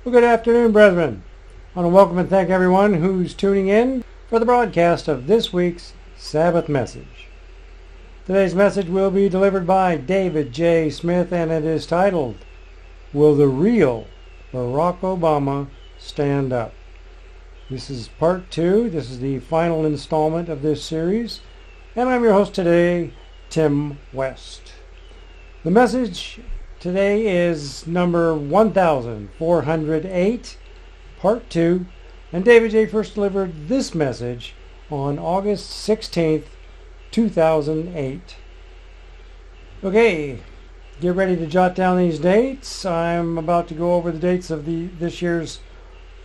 Well, good afternoon, brethren. I want to welcome and thank everyone who's tuning in for the broadcast of this week's Sabbath message. Today's message will be delivered by David J. Smith, and it is titled, Will the Real Barack Obama Stand Up? This is part 2. This is the final installment of this series, and I'm your host today, Tim West. The message today is number 1408, part 2, and David J. first delivered this message on August 16th, 2008. Okay, get ready to jot down these dates. I'm about to go over the dates of this year's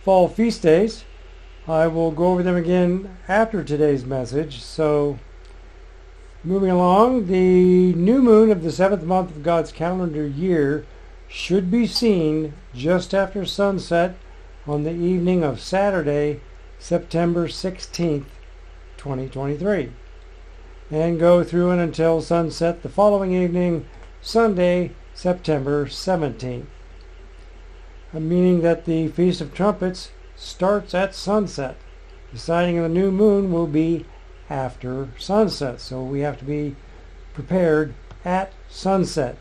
fall feast days. I will go over them again after today's message. So, moving along, the new moon of the 7th month of God's calendar year should be seen just after sunset on the evening of Saturday, September 16th, 2023, and go through and until sunset the following evening, Sunday, September 17th, meaning that the Feast of Trumpets starts at sunset. The sighting of the new moon will be after sunset, so we have to be prepared at sunset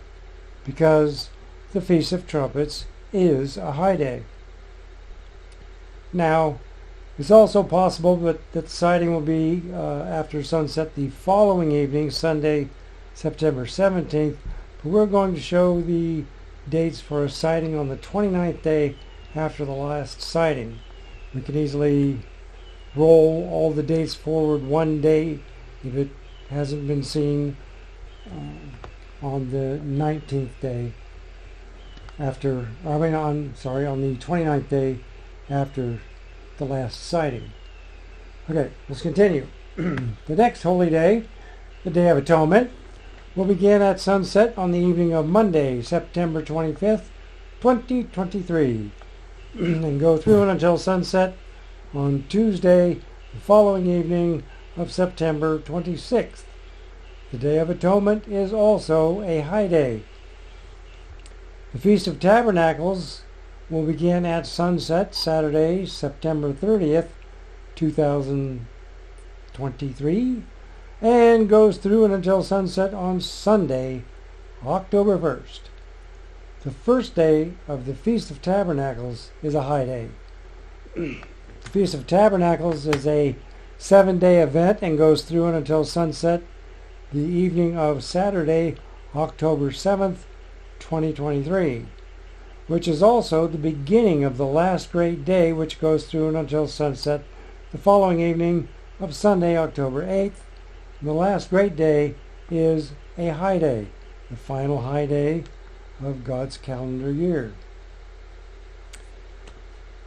because the Feast of Trumpets is a high day. Now, it's also possible that the sighting will be after sunset the following evening, Sunday, September 17th, but we're going to show the dates for a sighting on the 29th day after the last sighting. We can easily roll all the dates forward one day if it hasn't been seen on the 19th day after, on the 29th day after the last sighting. Okay, let's continue. The next holy day, the Day of Atonement, will begin at sunset on the evening of Monday, September 25th, 2023, and go through and until sunset on Tuesday, the following evening of September 26th. The Day of Atonement is also a high day. The Feast of Tabernacles will begin at sunset Saturday, September 30th, 2023, and goes through and until sunset on Sunday, October 1st. The first day of the Feast of Tabernacles is a high day. The Feast of Tabernacles is a 7-day event and goes through and until sunset the evening of Saturday, October 7th, 2023, which is also the beginning of the last great day, which goes through and until sunset the following evening of Sunday, October 8th. The last great day is a high day, the final high day of God's calendar year.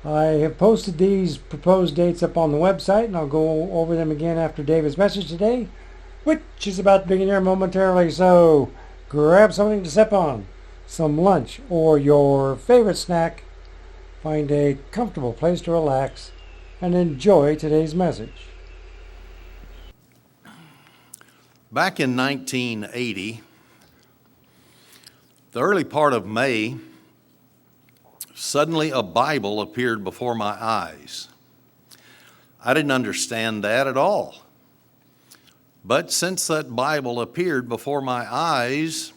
I have posted these proposed dates up on the website, and I'll go over them again after David's message today, which is about to begin here momentarily. So grab something to sip on, some lunch, or your favorite snack. Find a comfortable place to relax and enjoy today's message. Back in 1980, the early part of May, suddenly a Bible appeared before my eyes. I didn't understand that at all. But since that Bible appeared before my eyes,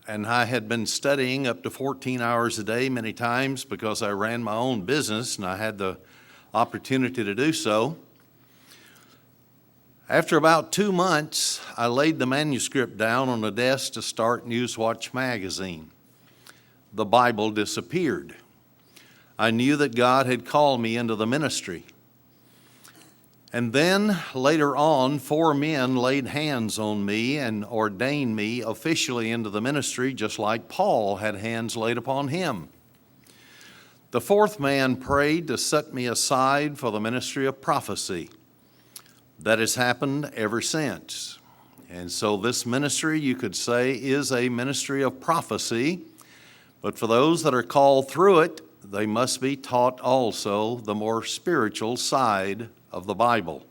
and I had been studying up to 14 hours a day many times because I ran my own business and I had the opportunity to do so, after about 2 months, I laid the manuscript down on the desk to start Newswatch Magazine. The Bible disappeared. I knew that God had called me into the ministry. And then later on, 4 men laid hands on me and ordained me officially into the ministry, just like Paul had hands laid upon him. The 4th man prayed to set me aside for the ministry of prophecy. That has happened ever since. And so this ministry, you could say, is a ministry of prophecy. But for those that are called through it, they must be taught also the more spiritual side of the Bible.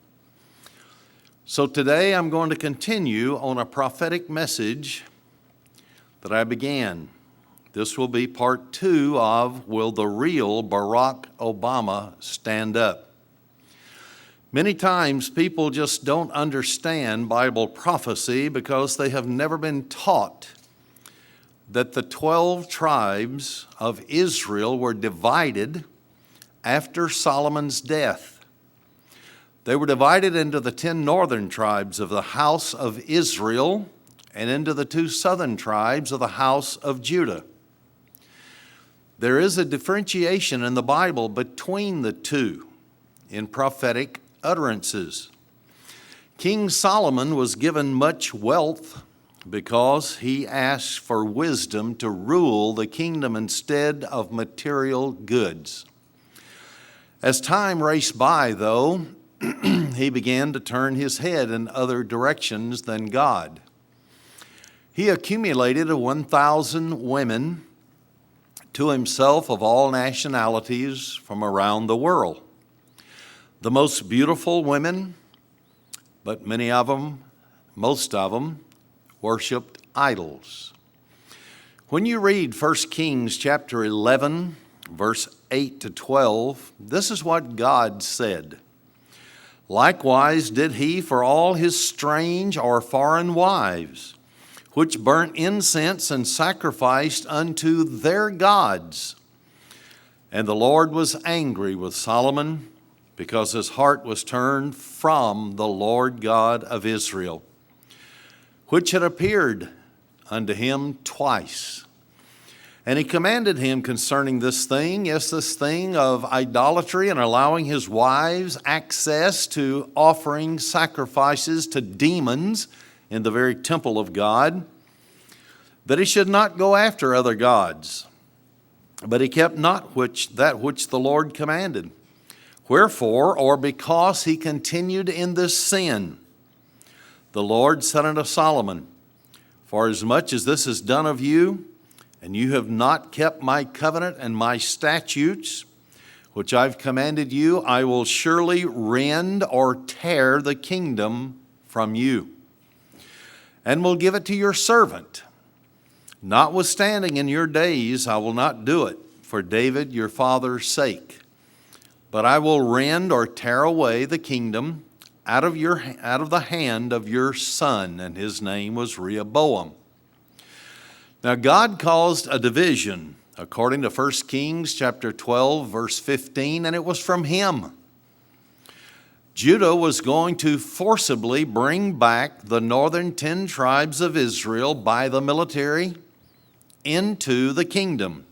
So today I'm going to continue on a prophetic message that I began This will be part 2 of Will the Real Barack Obama Stand Up? Many times people just don't understand Bible prophecy because they have never been taught that the 12 tribes of Israel were divided after Solomon's death. They were divided into the 10 northern tribes of the house of Israel and into the 2 southern tribes of the house of Judah. There is a differentiation in the Bible between the two in prophetic utterances. King Solomon was given much wealth because he asked for wisdom to rule the kingdom instead of material goods. As time raced by, though, he began to turn his head in other directions than God. He accumulated 1,000 women to himself of all nationalities from around the world. The most beautiful women, but most of them, worshiped idols. When you read 1 Kings chapter 11, verse 8 to 12, this is what God said. Likewise did he for all his strange or foreign wives, which burnt incense and sacrificed unto their gods. And the Lord was angry with Solomon, because his heart was turned from the Lord God of Israel, which had appeared unto him twice. And he commanded him concerning this thing, yes, this thing of idolatry and allowing his wives access to offering sacrifices to demons in the very temple of God, that he should not go after other gods. But he kept not that which the Lord commanded. Wherefore, or because he continued in this sin, the Lord said unto Solomon, Forasmuch as this is done of you, and you have not kept my covenant and my statutes, which I've commanded you, I will surely rend or tear the kingdom from you, and will give it to your servant. Notwithstanding in your days I will not do it for David your father's sake. But I will rend or tear away the kingdom out of the hand of your son, and his name was Rehoboam. Now God caused a division, according to 1 Kings chapter 12, verse 15, and it was from him. Judah was going to forcibly bring back the northern 10 tribes of Israel by the military into the kingdom.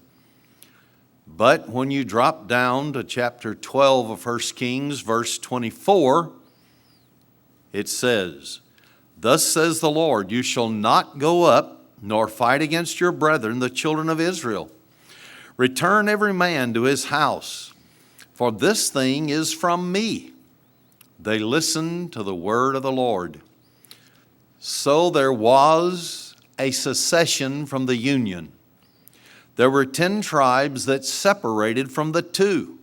But when you drop down to chapter 12 of 1 Kings, verse 24, it says, Thus says the Lord, you shall not go up, nor fight against your brethren, the children of Israel. Return every man to his house, for this thing is from me. They listened to the word of the Lord. So there was a secession from the union. There were 10 tribes that separated from the 2.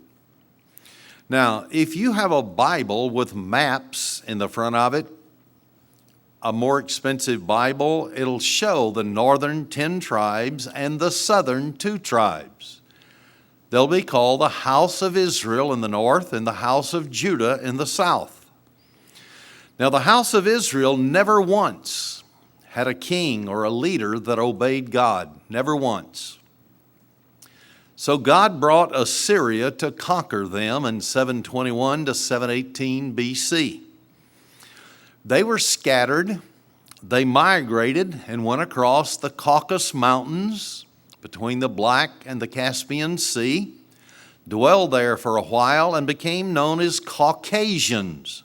Now, if you have a Bible with maps in the front of it, a more expensive Bible, it'll show the northern 10 tribes and the southern 2 tribes. They'll be called the house of Israel in the north and the house of Judah in the south. Now, the house of Israel never once had a king or a leader that obeyed God, never once. So God brought Assyria to conquer them in 721 to 718 BC. They were scattered, they migrated and went across the Caucasus Mountains between the Black and the Caspian Sea, dwelled there for a while and became known as Caucasians.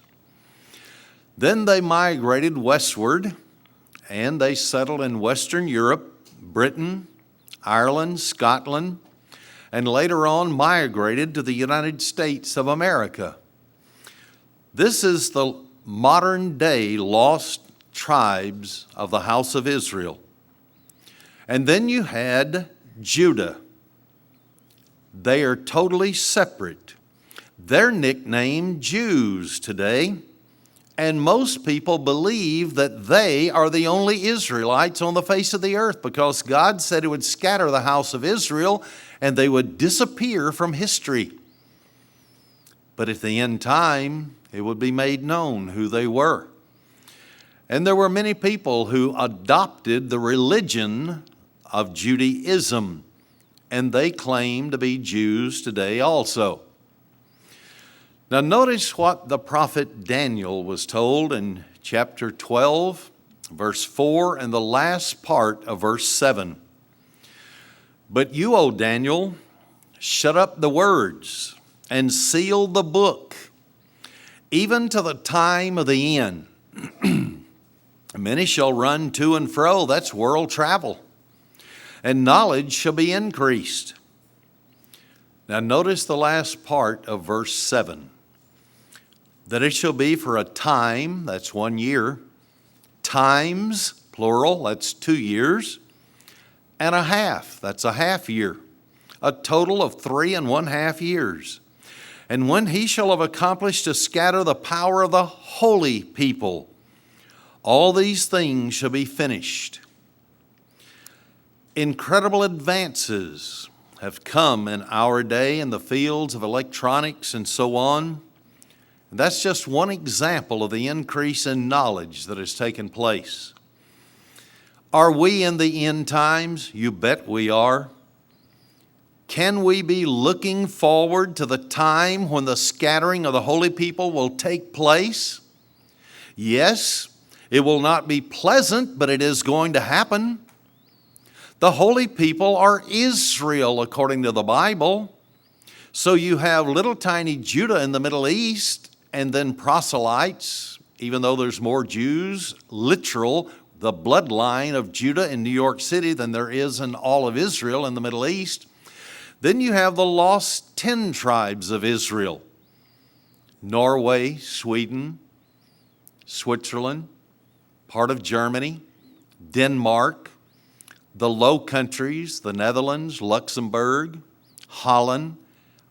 Then they migrated westward and they settled in Western Europe, Britain, Ireland, Scotland, and later on migrated to the United States of America. This is the modern day lost tribes of the house of Israel. And then you had Judah. They are totally separate. They're nicknamed Jews today, And most people believe that they are the only Israelites on the face of the earth because God said He would scatter the house of Israel and they would disappear from history. But at the end time, it would be made known who they were. And there were many people who adopted the religion of Judaism, and they claim to be Jews today also. Now notice what the prophet Daniel was told in chapter 12, verse 4, and the last part of verse 7. But you, O Daniel, shut up the words and seal the book, even to the time of the end. Many shall run to and fro, that's world travel, and knowledge shall be increased. Now notice the last part of verse 7. That it shall be for a time, that's 1 year, times, plural, that's 2 years, and a half, that's a half year, a total of 3½ years. And when he shall have accomplished to scatter the power of the holy people, all these things shall be finished. Incredible advances have come in our day in the fields of electronics and so on. That's just one example of the increase in knowledge that has taken place. Are we in the end times? You bet we are. Can we be looking forward to the time when the scattering of the holy people will take place? Yes, it will not be pleasant, but it is going to happen. The holy people are Israel, according to the Bible. So you have little tiny Judah in the Middle East, and then proselytes, even though there's more Jews, literal, the bloodline of Judah in New York City than there is in all of Israel in the Middle East. Then you have the lost 10 tribes of Israel: Norway, Sweden, Switzerland, part of Germany, Denmark, the Low Countries, the Netherlands, Luxembourg, Holland,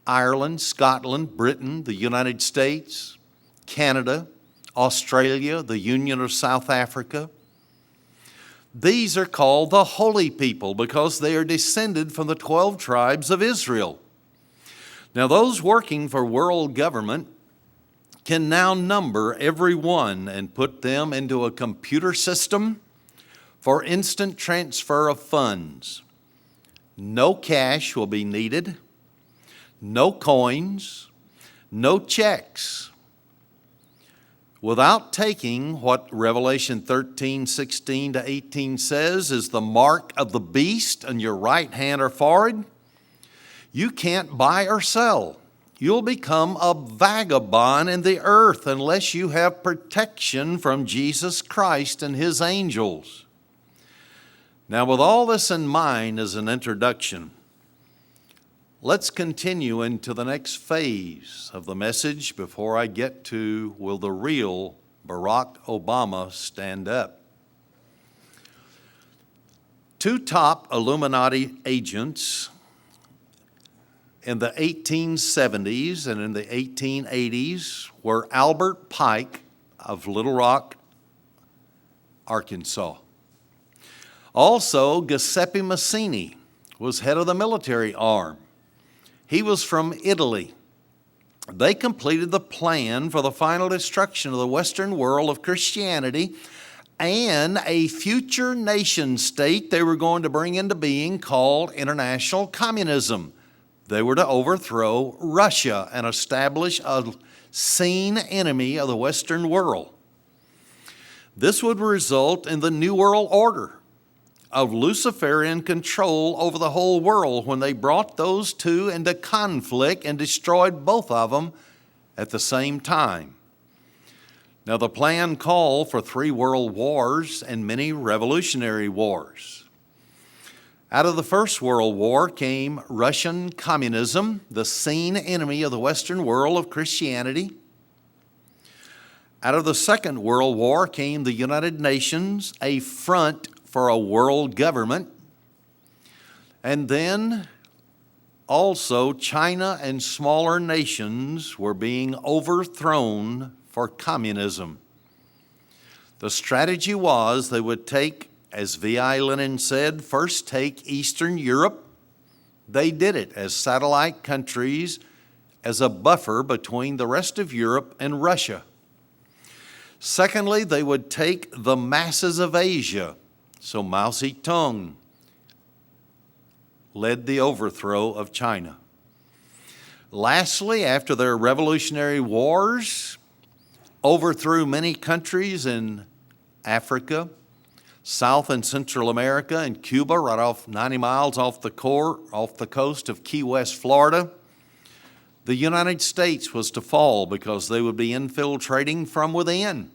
Ireland, Scotland, Britain, the United States, Canada, Australia, the Union of South Africa. These are called the holy people because they are descended from the 12 tribes of Israel. Now those working for world government can now number every one and put them into a computer system for instant transfer of funds. No cash will be needed. No coins, no checks. Without taking what Revelation 13:16 to 18 says is the mark of the beast on your right hand or forehead, you can't buy or sell. You'll become a vagabond in the earth unless you have protection from Jesus Christ and His angels. Now, with all this in mind as an introduction, let's continue into the next phase of the message before I get to, will the real Barack Obama stand up? 2 top Illuminati agents in the 1870s and in the 1880s were Albert Pike of Little Rock, Arkansas. Also, Giuseppe Mazzini was head of the military arm. He was from Italy. They completed the plan for the final destruction of the Western world of Christianity and a future nation state they were going to bring into being called international communism. They were to overthrow Russia and establish a seen enemy of the Western world. This would result in the New World Order of Luciferian control over the whole world when they brought those two into conflict and destroyed both of them at the same time. Now the plan called for 3 world wars and many revolutionary wars. Out of the First World War came Russian communism, the seen enemy of the Western world of Christianity. Out of the Second World War came the United Nations, a front for a world government. And then also China and smaller nations were being overthrown for communism. The strategy was they would take, as V.I. Lenin said, first take Eastern Europe. They did it as satellite countries, as a buffer between the rest of Europe and Russia. Secondly, they would take the masses of Asia. So Mao Zedong led the overthrow of China. Lastly, after their revolutionary wars, overthrew many countries in Africa, South and Central America, and Cuba, right off 90 miles off the coast of Key West, Florida. The United States was to fall because they would be infiltrating from within.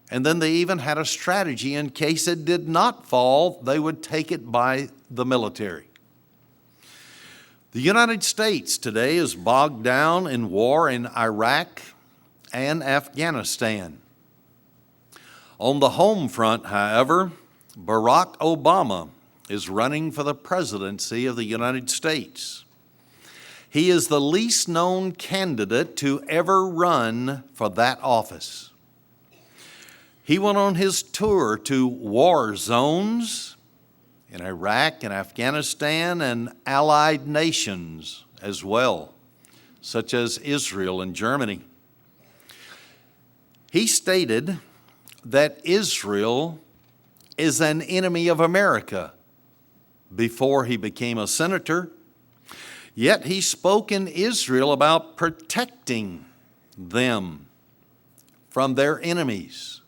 And then they even had a strategy in case it did not fall, they would take it by the military. The United States today is bogged down in war in Iraq and Afghanistan. On the home front, however, Barack Obama is running for the presidency of the United States. He is the least known candidate to ever run for that office. He went on his tour to war zones in Iraq and Afghanistan and allied nations as well, such as Israel and Germany. He stated that Israel is an enemy of America before he became a senator. Yet he spoke in Israel about protecting them from their enemies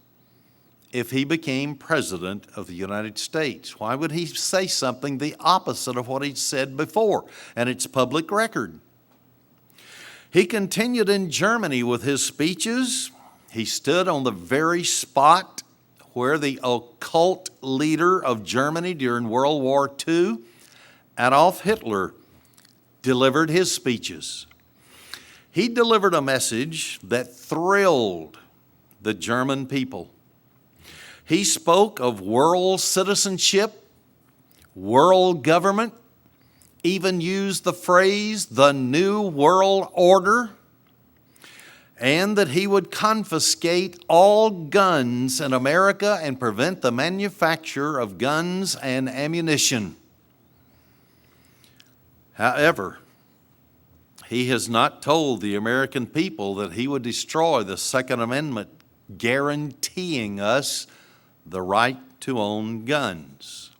if he became president of the United States. Why would he say something the opposite of what he'd said before? And it's public record. He continued in Germany with his speeches. He stood on the very spot where the occult leader of Germany during World War II, Adolf Hitler, delivered his speeches. He delivered a message that thrilled the German people. He spoke of world citizenship, world government, even used the phrase, the New World Order, and that he would confiscate all guns in America and prevent the manufacture of guns and ammunition. However, he has not told the American people that he would destroy the Second Amendment, guaranteeing us the right to own guns.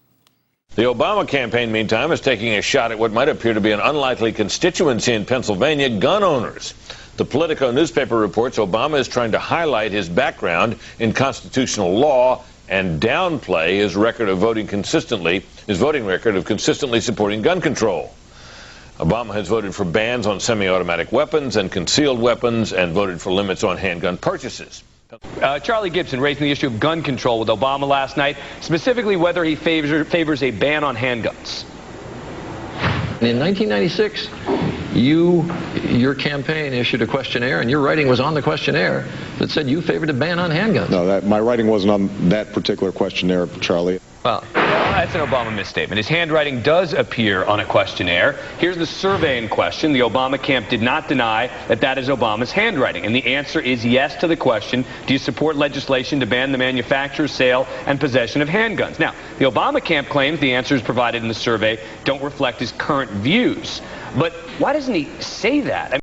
The Obama campaign, meantime, is taking a shot at what might appear to be an unlikely constituency in Pennsylvania, gun owners. The Politico newspaper reports Obama is trying to highlight his background in constitutional law and downplay his record of voting consistently, his voting record of consistently supporting gun control. Obama has voted for bans on semi-automatic weapons and concealed weapons and voted for limits on handgun purchases. Charlie Gibson raising the issue of gun control with Obama last night, specifically whether he favors a ban on handguns. In 1996, your campaign issued a questionnaire, and your writing was on the questionnaire that said you favored a ban on handguns. No, my writing wasn't on that particular questionnaire, Charlie. Well, that's an Obama misstatement. His handwriting does appear on a questionnaire. Here's the survey in question. The Obama camp did not deny that that is Obama's handwriting. And the answer is yes to the question, do you support legislation to ban the manufacture, sale, and possession of handguns? Now, the Obama camp claims the answers provided in the survey don't reflect his current views. But why doesn't he say that?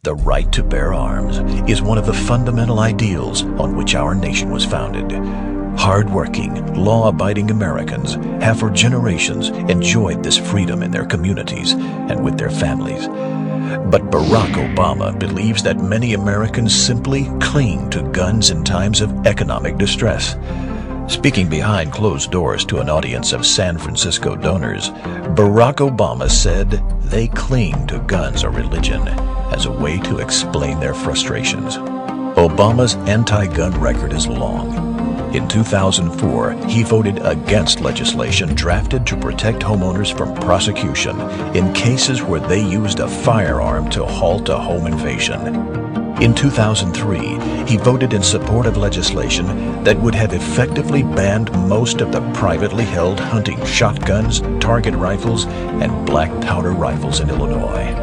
The right to bear arms is one of the fundamental ideals on which our nation was founded. Hard-working, law-abiding Americans have for generations enjoyed this freedom in their communities and with their families. But Barack Obama believes that many Americans simply cling to guns in times of economic distress. Speaking behind closed doors to an audience of San Francisco donors, Barack Obama said they cling to guns or religion as a way to explain their frustrations. Obama's anti-gun record is long. In 2004, he voted against legislation drafted to protect homeowners from prosecution in cases where they used a firearm to halt a home invasion. In 2003, he voted in support of legislation that would have effectively banned most of the privately held hunting shotguns, target rifles, and black powder rifles in Illinois.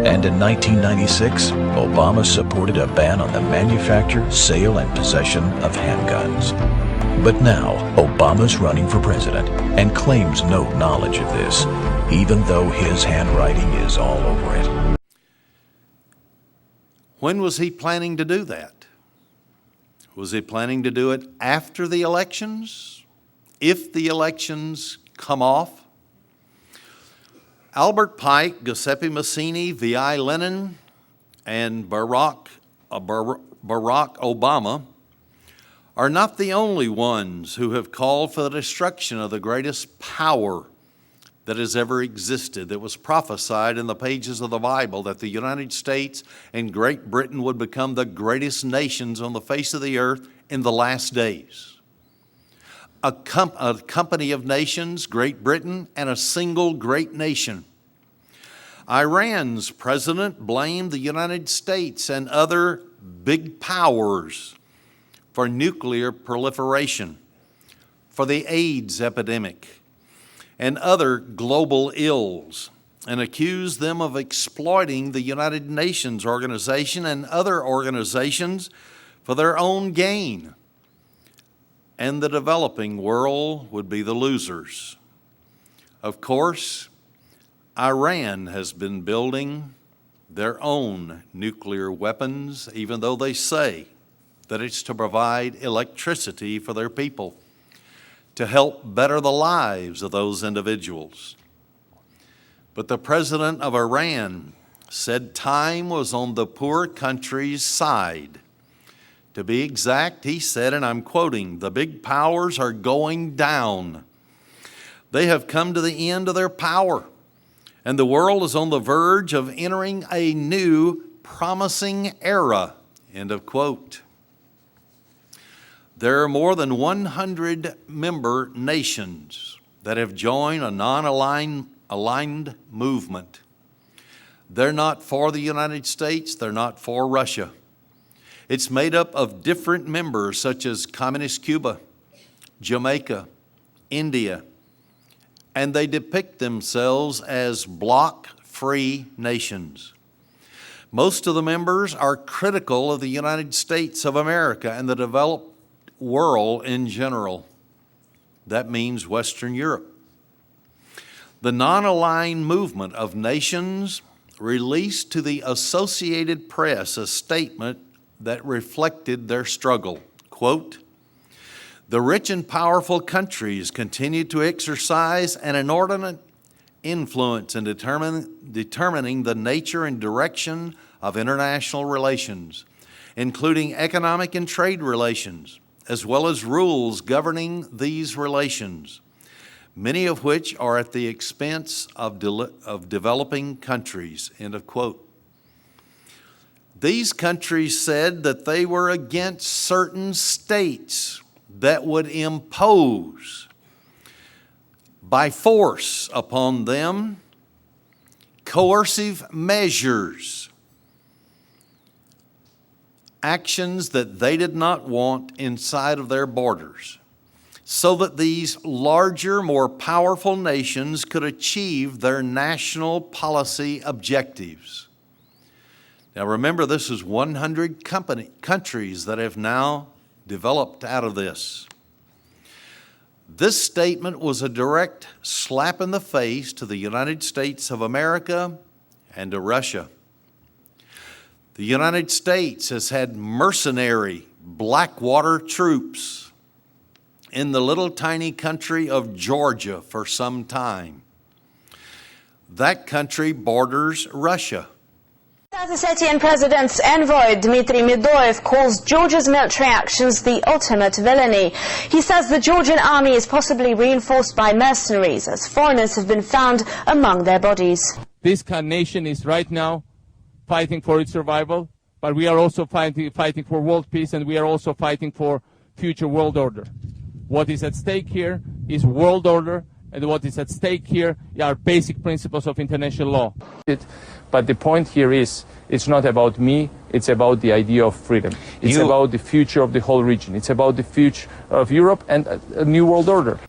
And in 1996, Obama supported a ban on the manufacture, sale, and possession of handguns. But now, Obama's running for president and claims no knowledge of this, even though his handwriting is all over it. When was he planning to do that? Was he planning to do it after the elections? If the elections come off? Albert Pike, Giuseppe Mazzini, V.I. Lenin, and Barack Obama are not the only ones who have called for the destruction of the greatest power that has ever existed. It was prophesied in the pages of the Bible that the United States and Great Britain would become the greatest nations on the face of the earth in the last days. A company of nations, Great Britain, and a single great nation. Iran's president blamed the United States and other big powers for nuclear proliferation, for the AIDS epidemic, and other global ills, and accused them of exploiting the United Nations organization and other organizations for their own gain. And the developing world would be the losers. Of course, Iran has been building their own nuclear weapons, even though they say that it's to provide electricity for their people, to help better the lives of those individuals. But the president of Iran said time was on the poor country's side. To be exact, he said, and I'm quoting, "The big powers are going down. They have come to the end of their power, and the world is on the verge of entering a new promising era," end of quote. There are more than 100 member nations that have joined a non-aligned movement. They're not for the United States, they're not for Russia. It's made up of different members such as Communist Cuba, Jamaica, India, and they depict themselves as bloc-free nations. Most of the members are critical of the United States of America and the developed world in general. That means Western Europe. The non-aligned movement of nations released to the Associated Press a statement that reflected their struggle. Quote, "The rich and powerful countries continue to exercise an inordinate influence in determining the nature and direction of international relations, including economic and trade relations, as well as rules governing these relations, many of which are at the expense of developing countries," end of quote. These countries said that they were against certain states that would impose by force upon them coercive measures, actions that they did not want inside of their borders, so that these larger, more powerful nations could achieve their national policy objectives. Now remember, this is 100 countries that have now developed out of this. This statement was a direct slap in the face to the United States of America and to Russia. The United States has had mercenary Blackwater troops in the little tiny country of Georgia for some time. That country borders Russia. Ossetian President's envoy Dmitry Medvedev calls Georgia's military actions the ultimate villainy. He says the Georgian army is possibly reinforced by mercenaries, as foreigners have been found among their bodies. This nation is right now fighting for its survival, but we are also fighting for world peace, and we are also fighting for future world order. What is at stake here is world order, and what is at stake here are basic principles of international law. But the point here is, it's not about me, it's about the idea of freedom. It's about the future of the whole region. It's about the future of Europe and a new world order.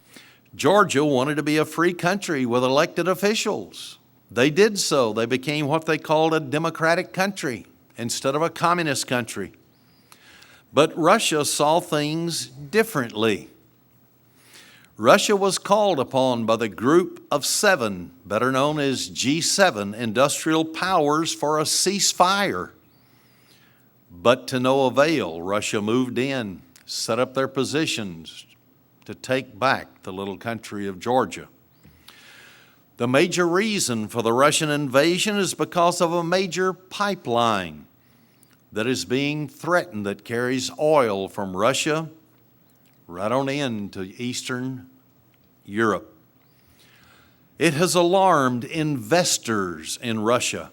Georgia wanted to be a free country with elected officials. They did so. They became what they called a democratic country instead of a communist country. But Russia saw things differently. Russia was called upon by the Group of Seven, better known as G7, industrial powers for a ceasefire. But to no avail, Russia moved in, set up their positions to take back the little country of Georgia. The major reason for the Russian invasion is because of a major pipeline that is being threatened that carries oil from Russia right on into Eastern Europe. It has alarmed investors in Russia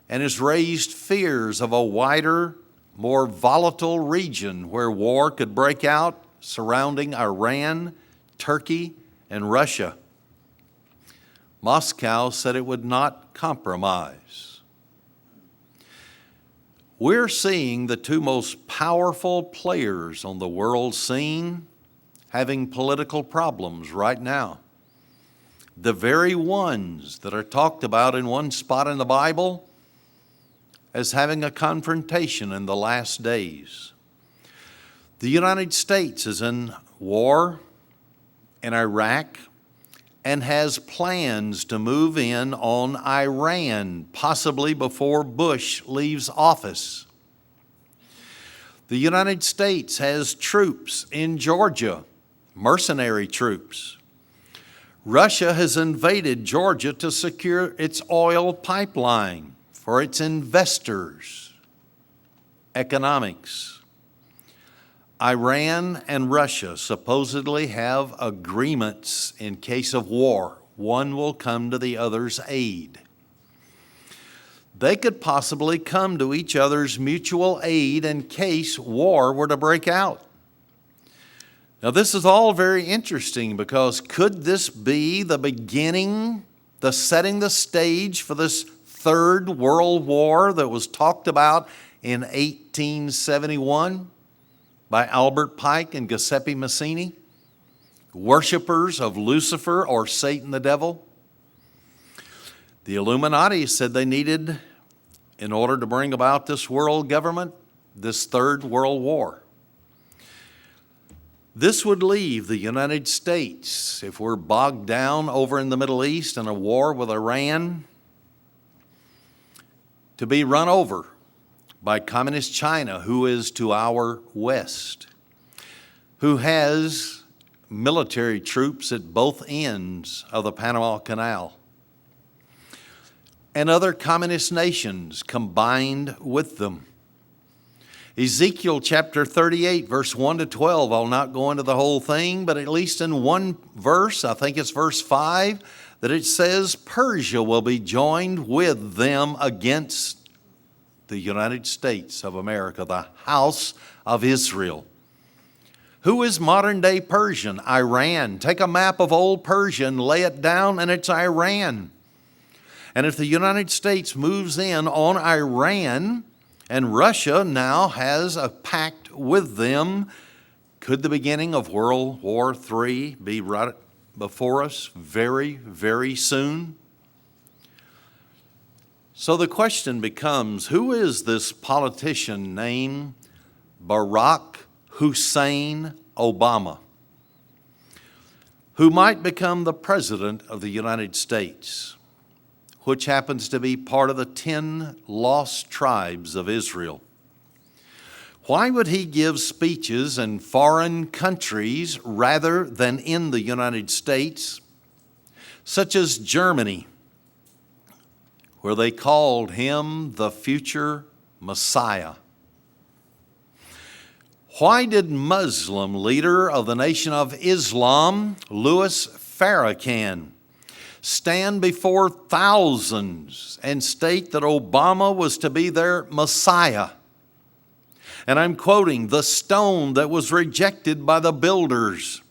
and has raised fears of a wider, more volatile region where war could break out surrounding Iran, Turkey, and Russia. Moscow said it would not compromise. We're seeing the two most powerful players on the world scene having political problems right now. The very ones that are talked about in one spot in the Bible as having a confrontation in the last days. The United States is in war in Iraq and has plans to move in on Iran, possibly before Bush leaves office. The United States has troops in Georgia, mercenary troops. Russia has invaded Georgia to secure its oil pipeline for its investors, economics. Iran and Russia supposedly have agreements in case of war. One will come to the other's aid. They could possibly come to each other's mutual aid in case war were to break out. Now, this is all very interesting because could this be the beginning, the setting the stage for this Third World War that was talked about in 1871? By Albert Pike and Giuseppe Mazzini, worshipers of Lucifer or Satan the devil. The Illuminati said they needed, in order to bring about this world government, this Third World War. This would leave the United States, if we're bogged down over in the Middle East in a war with Iran, to be run over by Communist China, who is to our west, who has military troops at both ends of the Panama Canal, and other communist nations combined with them. Ezekiel chapter 38, verse 1 to 12, I'll not go into the whole thing, but at least in one verse, I think it's verse 5, that it says Persia will be joined with them against the United States of America, the house of Israel. Who is modern day Persian? Iran. Take a map of old Persia and lay it down, and it's Iran. And if the United States moves in on Iran, and Russia now has a pact with them, could the beginning of World War III be right before us very, very soon? So the question becomes, who is this politician named Barack Hussein Obama, who might become the President of the United States, which happens to be part of the 10 lost tribes of Israel? Why would he give speeches in foreign countries rather than in the United States, such as Germany, where they called him the future Messiah? Why did Muslim leader of the Nation of Islam, Louis Farrakhan, stand before thousands and state that Obama was to be their Messiah? And I'm quoting, the stone that was rejected by the builders,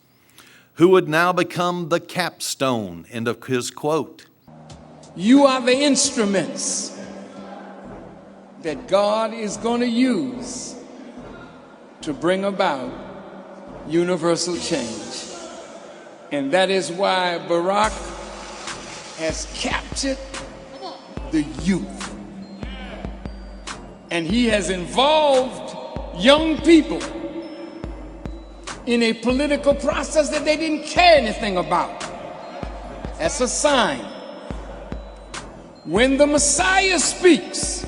who would now become the capstone, end of his quote. You are the instruments that God is going to use to bring about universal change. And that is why Barack has captured the youth. And he has involved young people in a political process that they didn't care anything about. That's a sign. When the Messiah speaks,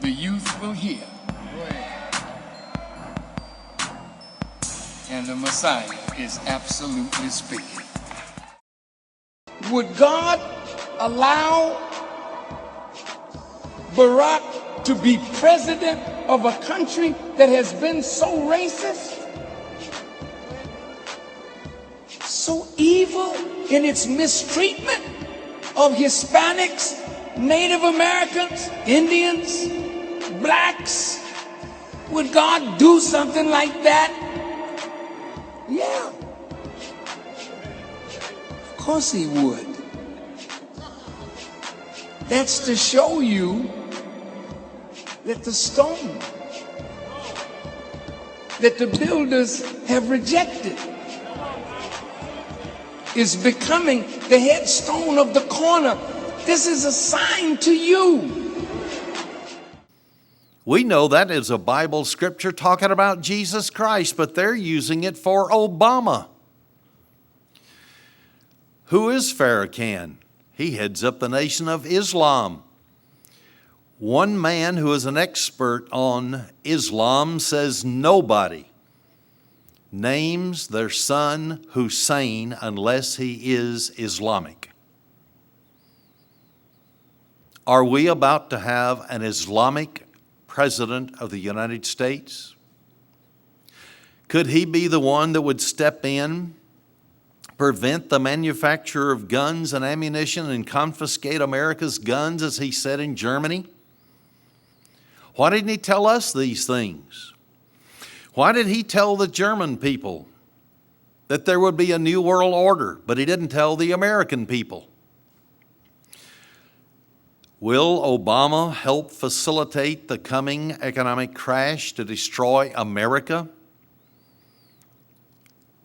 the youth will hear. And the Messiah is absolutely speaking. Would God allow Barack to be president of a country that has been so racist, so evil in its mistreatment of Hispanics, Native Americans, Indians, blacks? Would God do something like that? Yeah. Of course he would. That's to show you that the stone that the builders have rejected is becoming the headstone of the corner. This is a sign to you. We know that is a Bible scripture talking about Jesus Christ, but they're using it for Obama. Who is Farrakhan? He heads up the Nation of Islam. One man who is an expert on Islam says nobody names their son Hussein unless he is Islamic. Are we about to have an Islamic President of the United States? Could he be the one that would step in, prevent the manufacture of guns and ammunition, and confiscate America's guns as he said in Germany? Why didn't he tell us these things? Why did he tell the German people that there would be a new world order, but he didn't tell the American people? Will Obama help facilitate the coming economic crash to destroy America?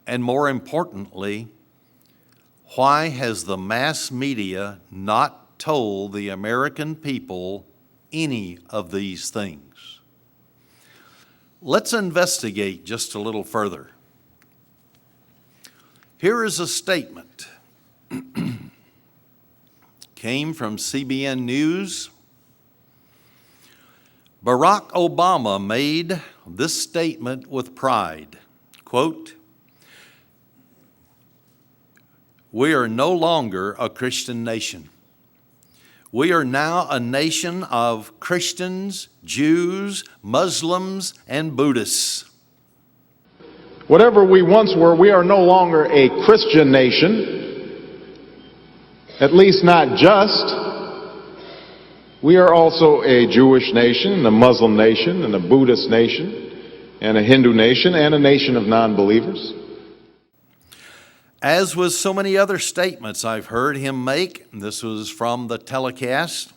And more importantly, why has the mass media not told the American people any of these things? Let's investigate just a little further. Here is a statement. Came from CBN News. Barack Obama made this statement with pride. Quote, "We are no longer a Christian nation. We are now a nation of Christians, Jews, Muslims, and Buddhists." Whatever we once were, we are no longer a Christian nation, at least not just. We are also a Jewish nation, a Muslim nation, and a Buddhist nation, and a Hindu nation, and a nation of non-believers. As with so many other statements I've heard him make, and this was from the telecast,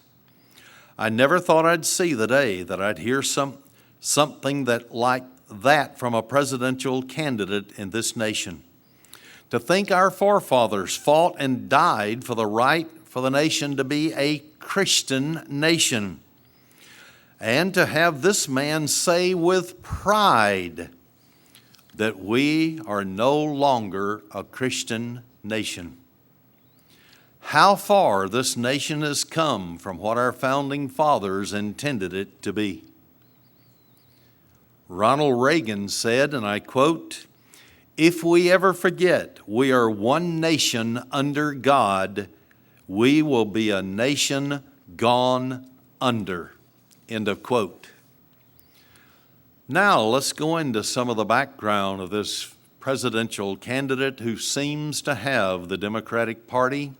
I never thought I'd see the day that I'd hear something that like that from a presidential candidate in this nation. To think our forefathers fought and died for the right for the nation to be a Christian nation. And to have this man say with pride that we are no longer a Christian nation. How far this nation has come from what our founding fathers intended it to be. Ronald Reagan said, and I quote, "If we ever forget we are one nation under God, we will be a nation gone under." End of quote. Now let's go into some of the background of this presidential candidate who seems to have the Democratic Party,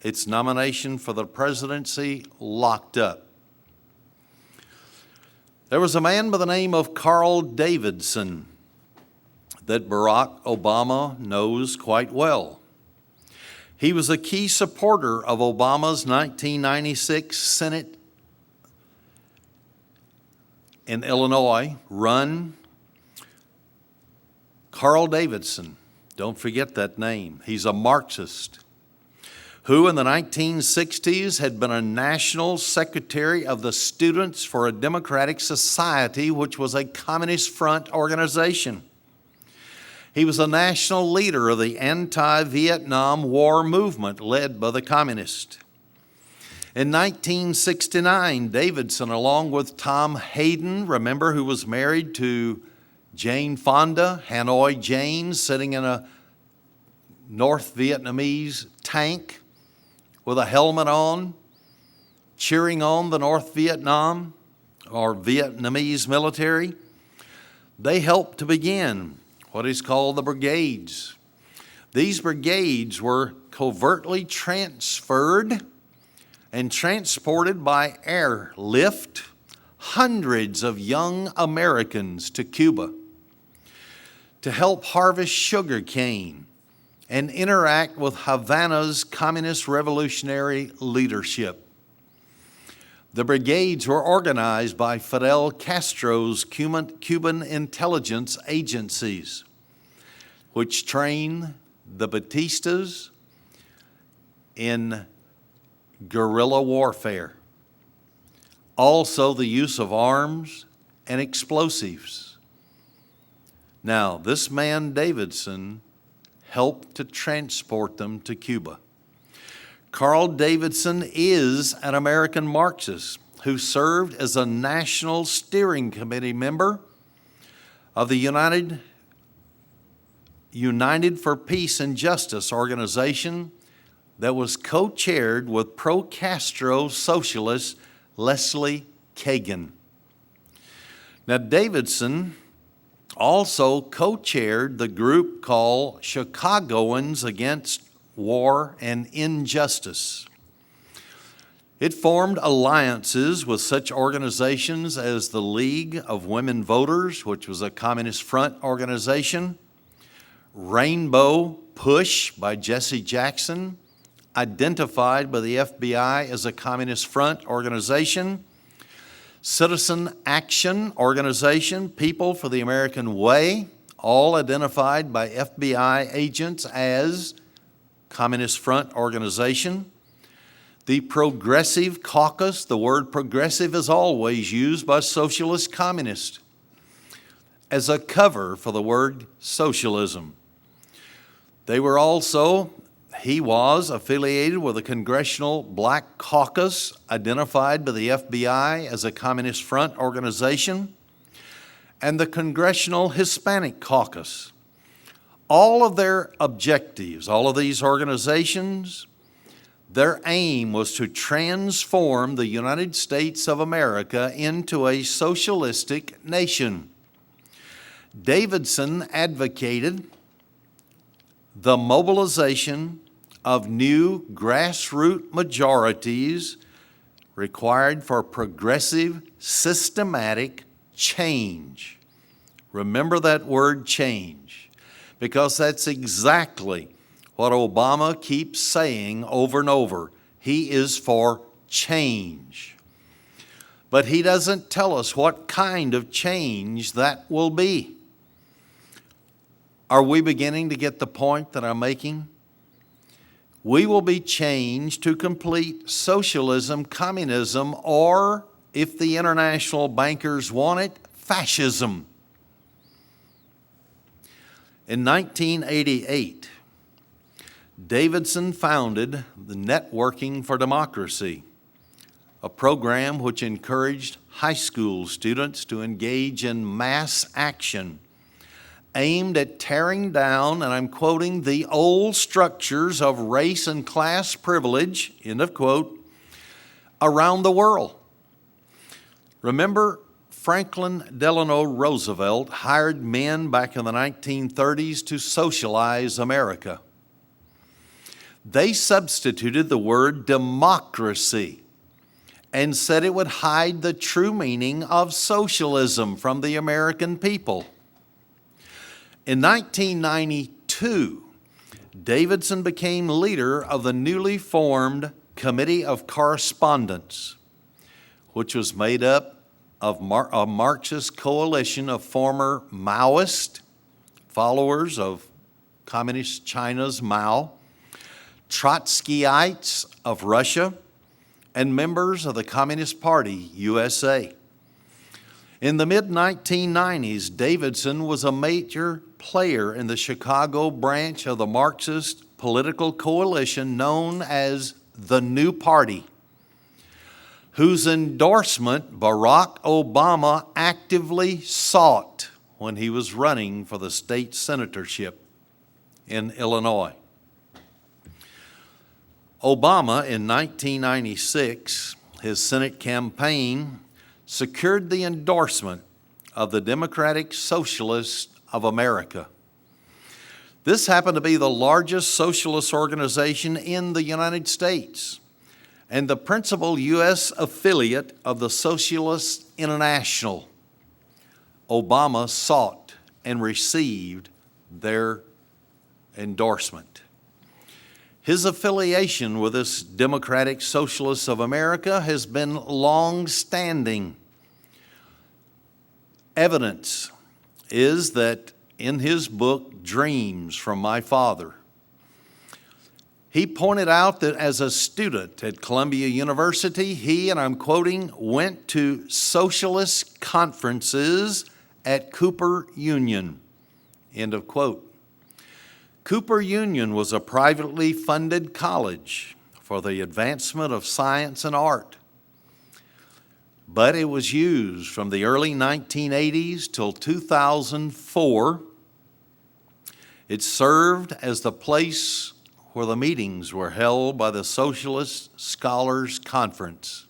its nomination for the presidency, locked up. There was a man by the name of Carl Davidson that Barack Obama knows quite well. He was a key supporter of Obama's 1996 Senate in Illinois run. Carl Davidson, don't forget that name. He's a Marxist who in the 1960s had been a national secretary of the Students for a Democratic Society, which was a Communist Front organization. He was a national leader of the anti-Vietnam War movement led by the communists. In 1969, Davidson, along with Tom Hayden, remember, who was married to Jane Fonda, Hanoi Jane, sitting in a North Vietnamese tank with a helmet on, cheering on the North Vietnam or Vietnamese military. They helped to begin what is called the brigades. These brigades were covertly transferred and transported by airlift hundreds of young Americans to Cuba to help harvest sugar cane and interact with Havana's communist revolutionary leadership. The brigades were organized by Fidel Castro's Cuban intelligence agencies, which trained the Batistas in guerrilla warfare. Also the use of arms and explosives. Now, this man Davidson helped to transport them to Cuba. Carl Davidson is an American Marxist who served as a National Steering Committee member of the United for Peace and Justice organization that was co-chaired with pro-Castro socialist Leslie Kagan. Now, Davidson also co-chaired the group called Chicagoans Against War and Injustice. It formed alliances with such organizations as the League of Women Voters, which was a Communist Front organization, Rainbow Push by Jesse Jackson, identified by the FBI as a Communist Front organization, Citizen Action Organization, People for the American Way, all identified by FBI agents as Communist Front organization. The Progressive Caucus, the word progressive is always used by socialist communists as a cover for the word socialism. He was affiliated with the Congressional Black Caucus, identified by the FBI as a Communist Front organization, and the Congressional Hispanic Caucus. All of their objectives, all of these organizations, their aim was to transform the United States of America into a socialistic nation. Davidson advocated the mobilization of new grassroots majorities required for progressive, systematic change. Remember that word change, because that's exactly what Obama keeps saying over and over. He is for change. But he doesn't tell us what kind of change that will be. Are we beginning to get the point that I'm making? We will be changed to complete socialism, communism, or, if the international bankers want it, fascism. In 1988, Davidson founded the Networking for Democracy, a program which encouraged high school students to engage in mass action aimed at tearing down, and I'm quoting, the old structures of race and class privilege, end of quote, around the world. Remember, Franklin Delano Roosevelt hired men back in the 1930s to socialize America. They substituted the word democracy and said it would hide the true meaning of socialism from the American people. In 1992, Davidson became leader of the newly formed Committee of Correspondence, which was made up of a Marxist coalition of former Maoist followers of Communist China's Mao, Trotskyites of Russia, and members of the Communist Party USA. In the mid-1990s, Davidson was a major player in the Chicago branch of the Marxist political coalition known as the New Party, whose endorsement Barack Obama actively sought when he was running for the state senatorship in Illinois. Obama, in 1996, his Senate campaign secured the endorsement of the Democratic Socialists of America. This happened to be the largest socialist organization in the United States and the principal U.S. affiliate of the Socialist International. Obama sought and received their endorsement. His affiliation with this Democratic Socialists of America has been long-standing. Evidence is that in his book, Dreams from My Father, he pointed out that as a student at Columbia University, he, and I'm quoting, went to socialist conferences at Cooper Union, end of quote. Cooper Union was a privately funded college for the advancement of science and art, but it was used from the early 1980s till 2004. It served as the place where the meetings were held by the Socialist Scholars Conference.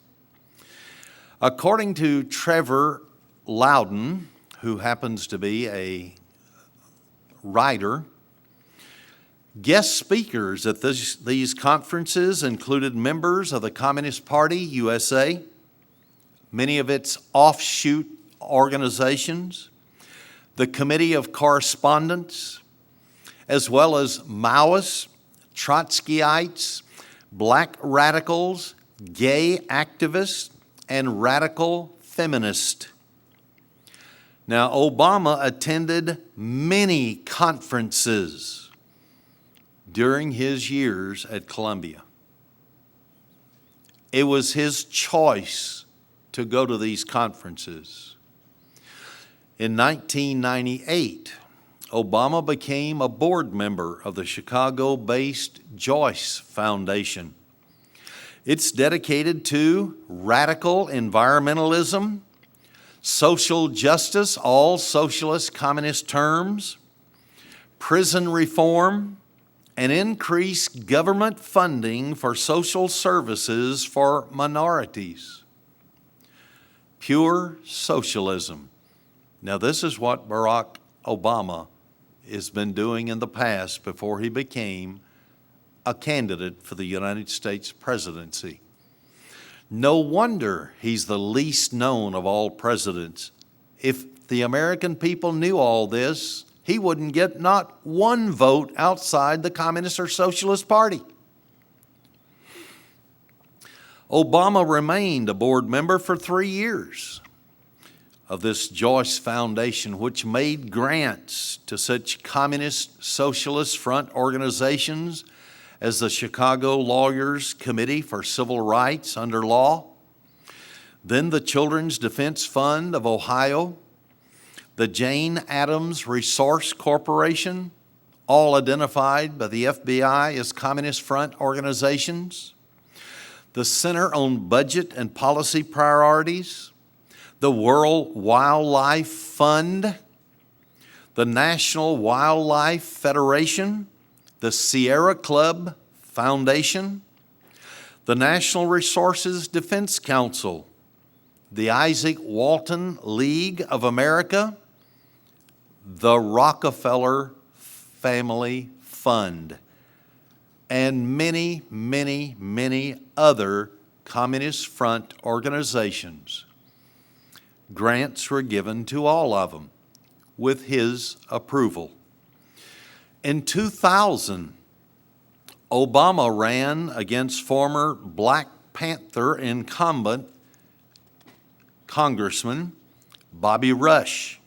According to Trevor Loudon, who happens to be a writer, guest speakers at these conferences included members of the Communist Party USA, many of its offshoot organizations, the Committee of Correspondence, as well as Maoists, Trotskyites, black radicals, gay activists, and radical feminists. Now, Obama attended many conferences during his years at Columbia. It was his choice to go to these conferences. In 1998, Obama became a board member of the Chicago-based Joyce Foundation. It's dedicated to radical environmentalism, social justice, all socialist communist terms, prison reform, and increased government funding for social services for minorities. Pure socialism. Now, this is what Barack Obama has been doing in the past before he became a candidate for the United States presidency. No wonder he's the least known of all presidents. If the American people knew all this, he wouldn't get not one vote outside the Communist or Socialist Party. Obama remained a board member for 3 years of this Joyce Foundation, which made grants to such communist socialist front organizations as the Chicago Lawyers Committee for Civil Rights under law, then the Children's Defense Fund of Ohio, the Jane Addams Resource Corporation, all identified by the FBI as Communist Front organizations, the Center on Budget and Policy Priorities, the World Wildlife Fund, the National Wildlife Federation, the Sierra Club Foundation, the National Resources Defense Council, the Isaac Walton League of America, the Rockefeller Family Fund, and many, many, many other Communist Front organizations. Grants were given to all of them with his approval. In 2000, Obama ran against former Black Panther incumbent Congressman Bobby Rush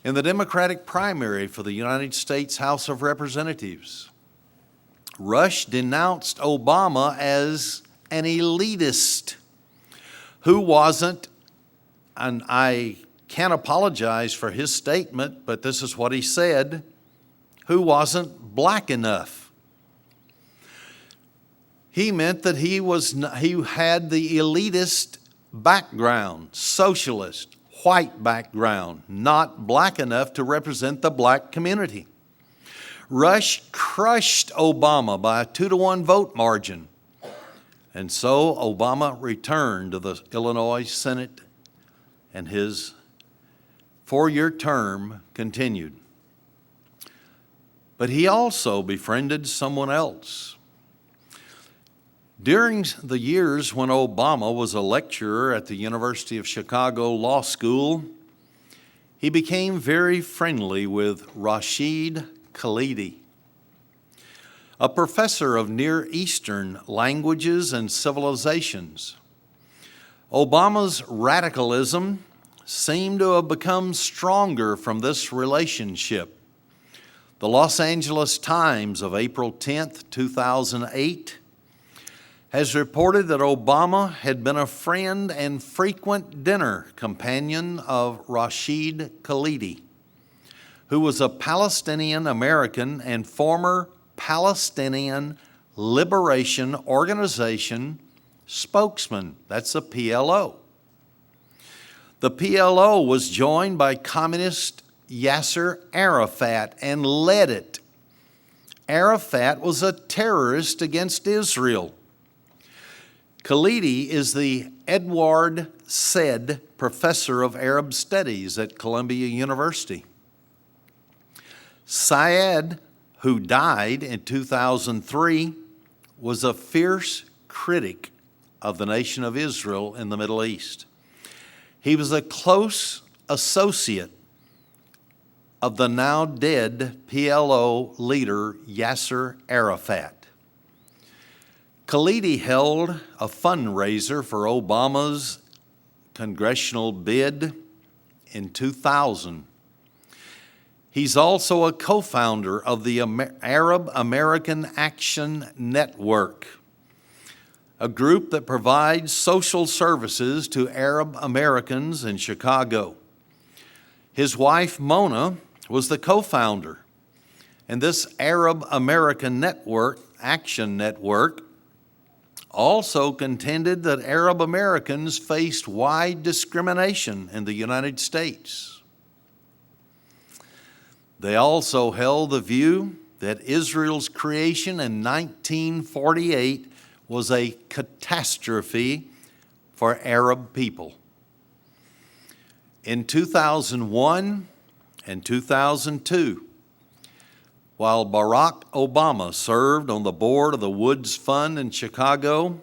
in the Democratic primary for the United States House of Representatives. Rush denounced Obama as an elitist who wasn't, and I can't apologize for his statement, but this is what he said, who wasn't black enough. He meant that he had the elitist background, socialist, white background, not black enough to represent the black community. Rush crushed Obama by a 2-to-1 vote margin. And so Obama returned to the Illinois Senate, and his 4-year term continued. But he also befriended someone else. During the years when Obama was a lecturer at the University of Chicago Law School, he became very friendly with Rashid Khalidi, a professor of Near Eastern languages and civilizations. Obama's radicalism seemed to have become stronger from this relationship. The Los Angeles Times of April 10th, 2008, has reported that Obama had been a friend and frequent dinner companion of Rashid Khalidi, who was a Palestinian American and former Palestinian Liberation Organization spokesman. That's the PLO. The PLO was joined by communist Yasser Arafat and led it. Arafat was a terrorist against Israel. Khalidi is the Edward Said Professor of Arab Studies at Columbia University. Syed, who died in 2003, was a fierce critic of the nation of Israel in the Middle East. He was a close associate of the now dead PLO leader Yasser Arafat. Khalidi held a fundraiser for Obama's congressional bid in 2000. He's also a co-founder of the Arab American Action Network, a group that provides social services to Arab Americans in Chicago. His wife, Mona, was the co-founder, and this Arab American Network, Action Network, also contended that Arab Americans faced wide discrimination in the United States. They also held the view that Israel's creation in 1948 was a catastrophe for Arab people. In 2001 and 2002, while Barack Obama served on the board of the Woods Fund in Chicago,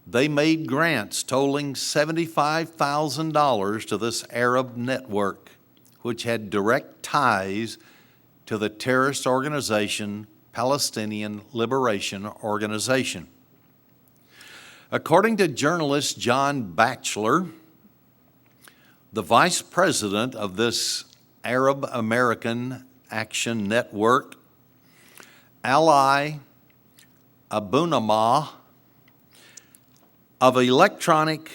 they made grants totaling $75,000 to this Arab network, which had direct ties to the terrorist organization Palestinian Liberation Organization. According to journalist John Batchelor, the vice president of this Arab American Action Network, Ali Abunamah of Electronic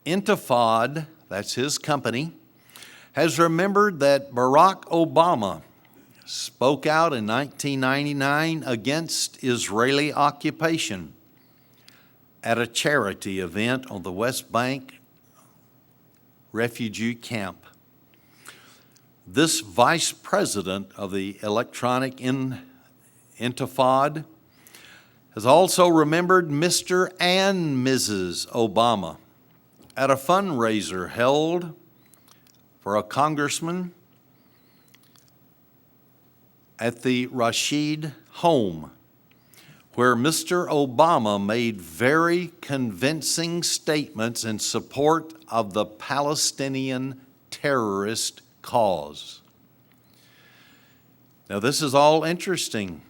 Intifad, that's his company, has remembered that Barack Obama spoke out in 1999 against Israeli occupation at a charity event on the West Bank refugee camp. This vice president of the Electronic Intifad has also remembered Mr. and Mrs. Obama at a fundraiser held for a congressman at the Rashid home, where Mr. Obama made very convincing statements in support of the Palestinian terrorist cause. Now, this is all interesting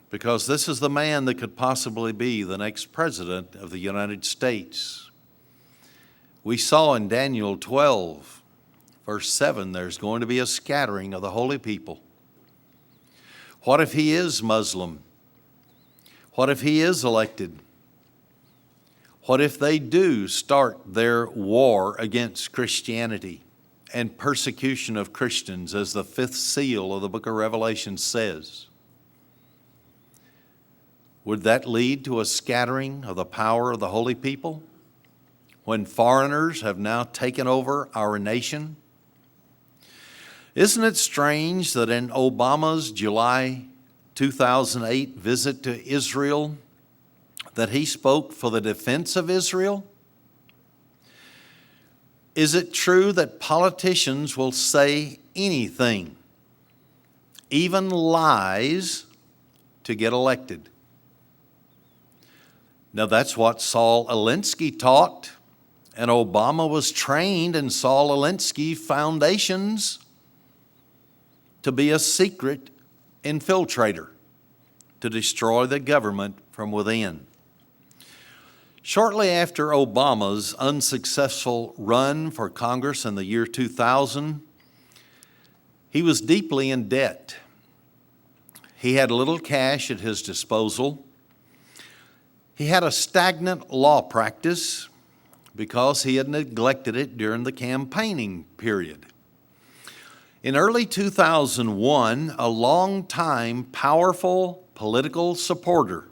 because this is the man that could possibly be the next president of the United States. We saw in Daniel 12, verse 7, there's going to be a scattering of the holy people. What if he is Muslim? What if he is elected? What if they do start their war against Christianity and persecution of Christians, as the fifth seal of the book of Revelation says? Would that lead to a scattering of the power of the holy people when foreigners have now taken over our nation? Isn't it strange that in Obama's July 2008 visit to Israel, that he spoke for the defense of Israel? Is it true that politicians will say anything, even lies, to get elected? Now that's what Saul Alinsky taught, and Obama was trained in Saul Alinsky foundations to be a secret infiltrator, to destroy the government from within. Shortly after Obama's unsuccessful run for Congress in the year 2000, he was deeply in debt. He had little cash at his disposal. He had a stagnant law practice because he had neglected it during the campaigning period. In early 2001, a longtime powerful political supporter,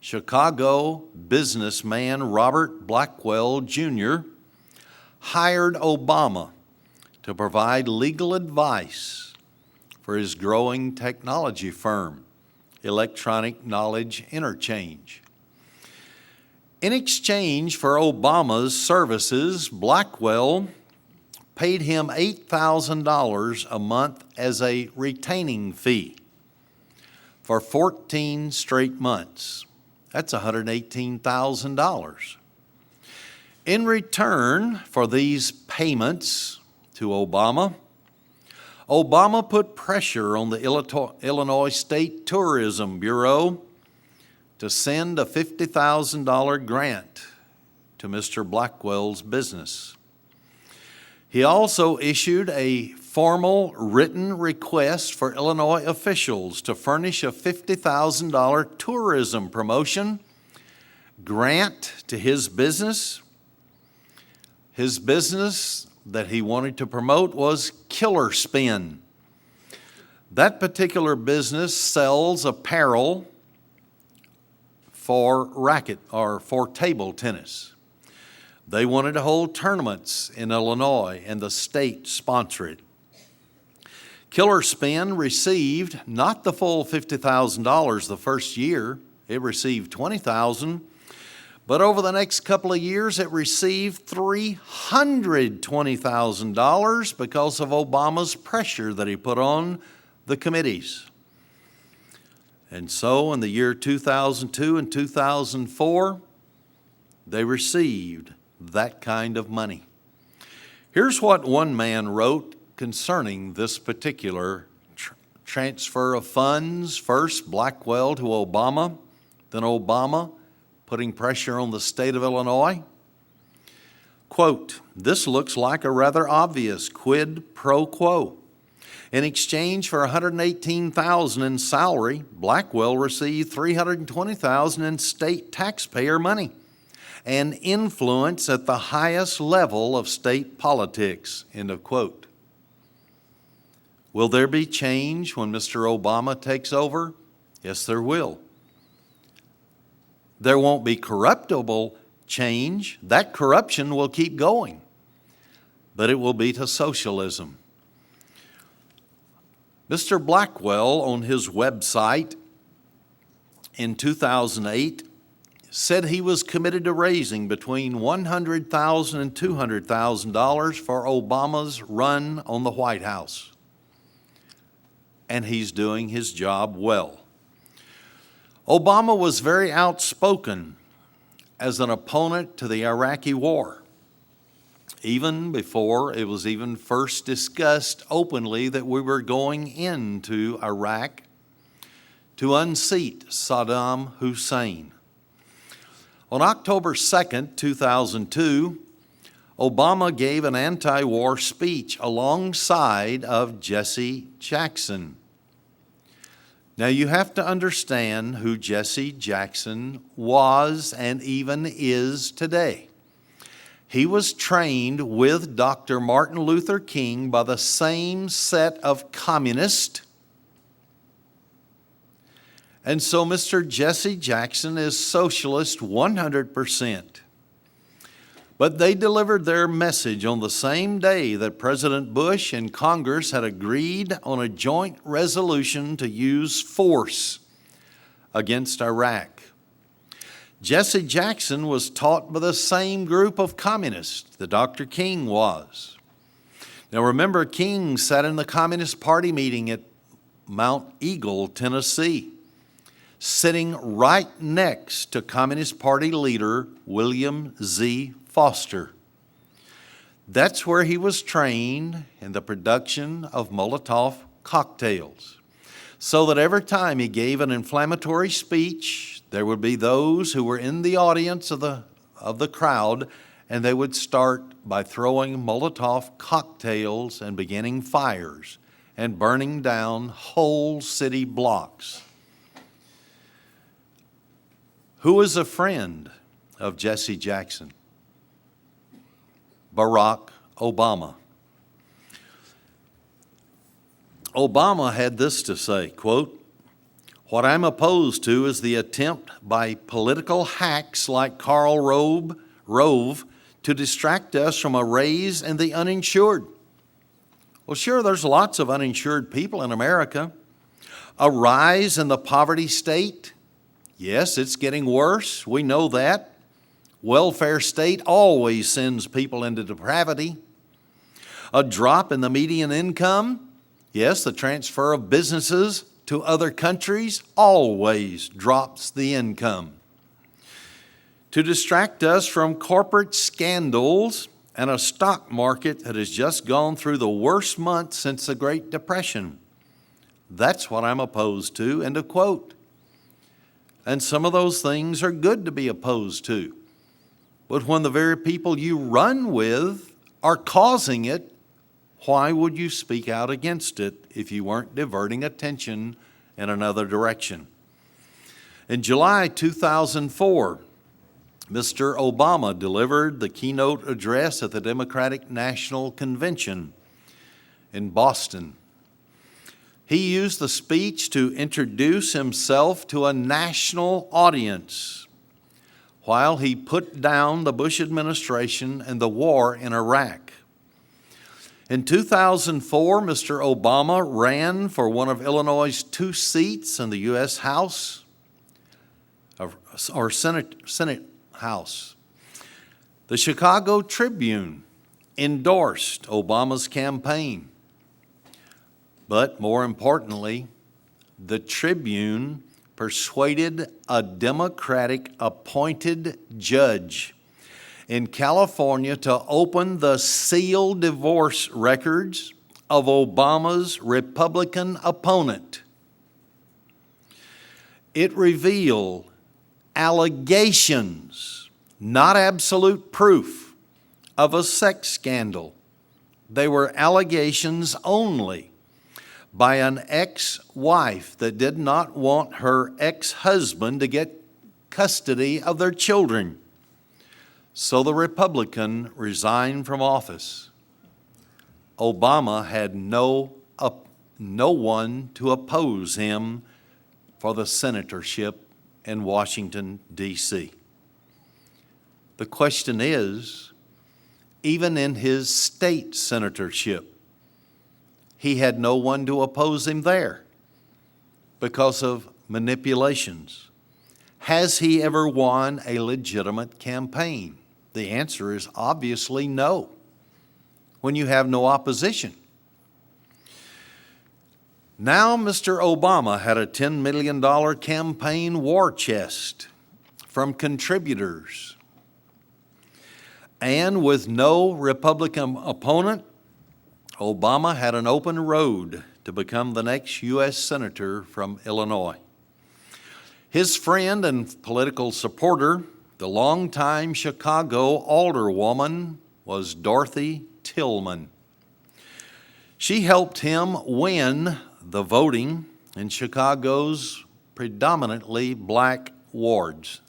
Chicago businessman Robert Blackwell Jr., hired Obama to provide legal advice for his growing technology firm, Electronic Knowledge Interchange. In exchange for Obama's services, Blackwell paid him $8,000 a month as a retaining fee for 14 straight months. That's $118,000. In return for these payments to Obama, Obama put pressure on the Illinois State Tourism Bureau to send a $50,000 grant to Mr. Blackwell's business. He also issued a formal written request for Illinois officials to furnish a $50,000 tourism promotion grant to his business. His business that he wanted to promote was Killer Spin. That particular business sells apparel for racket or for table tennis. They wanted to hold tournaments in Illinois and the state sponsor it. Killer Spin received not the full $50,000 the first year. It received $20,000. But over the next couple of years, it received $320,000 because of Obama's pressure that he put on the committees. And so in the year 2002 and 2004, they received that kind of money. Here's what one man wrote concerning this particular transfer of funds. First, Blackwell to Obama, then Obama putting pressure on the state of Illinois. Quote, "This looks like a rather obvious quid pro quo. In exchange for $118,000 in salary, Blackwell received $320,000 in state taxpayer money and influence at the highest level of state politics." End of quote. Will there be change when Mr. Obama takes over? Yes, there will. There won't be corruptible change. That corruption will keep going, but it will be to socialism. Mr. Blackwell, on his website in 2008, said he was committed to raising between $100,000 and $200,000 for Obama's run on the White House. And he's doing his job well. Obama was very outspoken as an opponent to the Iraqi war, even before it was even first discussed openly that we were going into Iraq to unseat Saddam Hussein. On October 2nd, 2002, Obama gave an anti-war speech alongside of Jesse Jackson. Now you have to understand who Jesse Jackson was and even is today. He was trained with Dr. Martin Luther King by the same set of communists. And so Mr. Jesse Jackson is socialist 100%. But they delivered their message on the same day that President Bush and Congress had agreed on a joint resolution to use force against Iraq. Jesse Jackson was taught by the same group of communists that Dr. King was. Now remember, King sat in the Communist Party meeting at Mount Eagle, Tennessee, sitting right next to Communist Party leader William Z. Foster. That's where he was trained in the production of Molotov cocktails, so that every time he gave an inflammatory speech, there would be those who were in the audience of the crowd, and they would start by throwing Molotov cocktails and beginning fires and burning down whole city blocks. Who was a friend of Jesse Jackson? Barack Obama. Obama had this to say, quote, "What I'm opposed to is the attempt by political hacks like Karl Rove to distract us from a raise in the uninsured." Well, sure, there's lots of uninsured people in America. A rise in the poverty state. Yes, it's getting worse. We know that. Welfare state always sends people into depravity. A drop in the median income. Yes, the transfer of businesses to other countries always drops the income. To distract us from corporate scandals and a stock market that has just gone through the worst month since the Great Depression. That's what I'm opposed to, end of quote. And some of those things are good to be opposed to. But when the very people you run with are causing it, why would you speak out against it if you weren't diverting attention in another direction? In July 2004, Mr. Obama delivered the keynote address at the Democratic National Convention in Boston. He used the speech to introduce himself to a national audience while he put down the Bush administration and the war in Iraq. In 2004, Mr. Obama ran for one of Illinois' 2 seats in the U.S. House, or Senate House. The Chicago Tribune endorsed Obama's campaign. But more importantly, the Tribune persuaded a Democratic appointed judge in California to open the sealed divorce records of Obama's Republican opponent. It revealed allegations, not absolute proof, of a sex scandal. They were allegations only by an ex-wife that did not want her ex-husband to get custody of their children. So the Republican resigned from office. Obama had no one to oppose him for the senatorship in Washington, D.C. The question is, even in his state senatorship, he had no one to oppose him there because of manipulations. Has he ever won a legitimate campaign? The answer is obviously no, when you have no opposition. Now, Mr. Obama had a $10 million campaign war chest from contributors. And with no Republican opponent, Obama had an open road to become the next U.S. Senator from Illinois. His friend and political supporter, the longtime Chicago alderwoman, was Dorothy Tillman. She helped him win the voting in Chicago's predominantly black wards.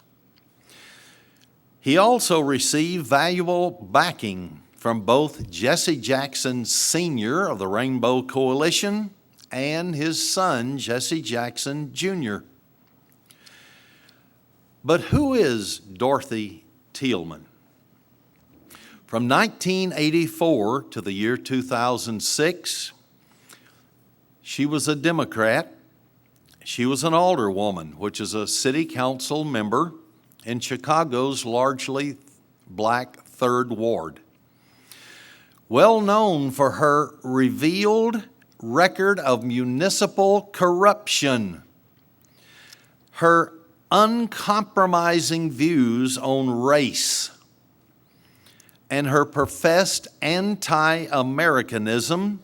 He also received valuable backing from both Jesse Jackson Sr. of the Rainbow Coalition and his son, Jesse Jackson Jr. But who is Dorothy Tillman? From 1984 to the year 2006, she was a Democrat. She was an alderwoman, which is a city council member in Chicago's largely black 3rd Ward. Well known for her revealed record of municipal corruption, her uncompromising views on race, and her professed anti-Americanism,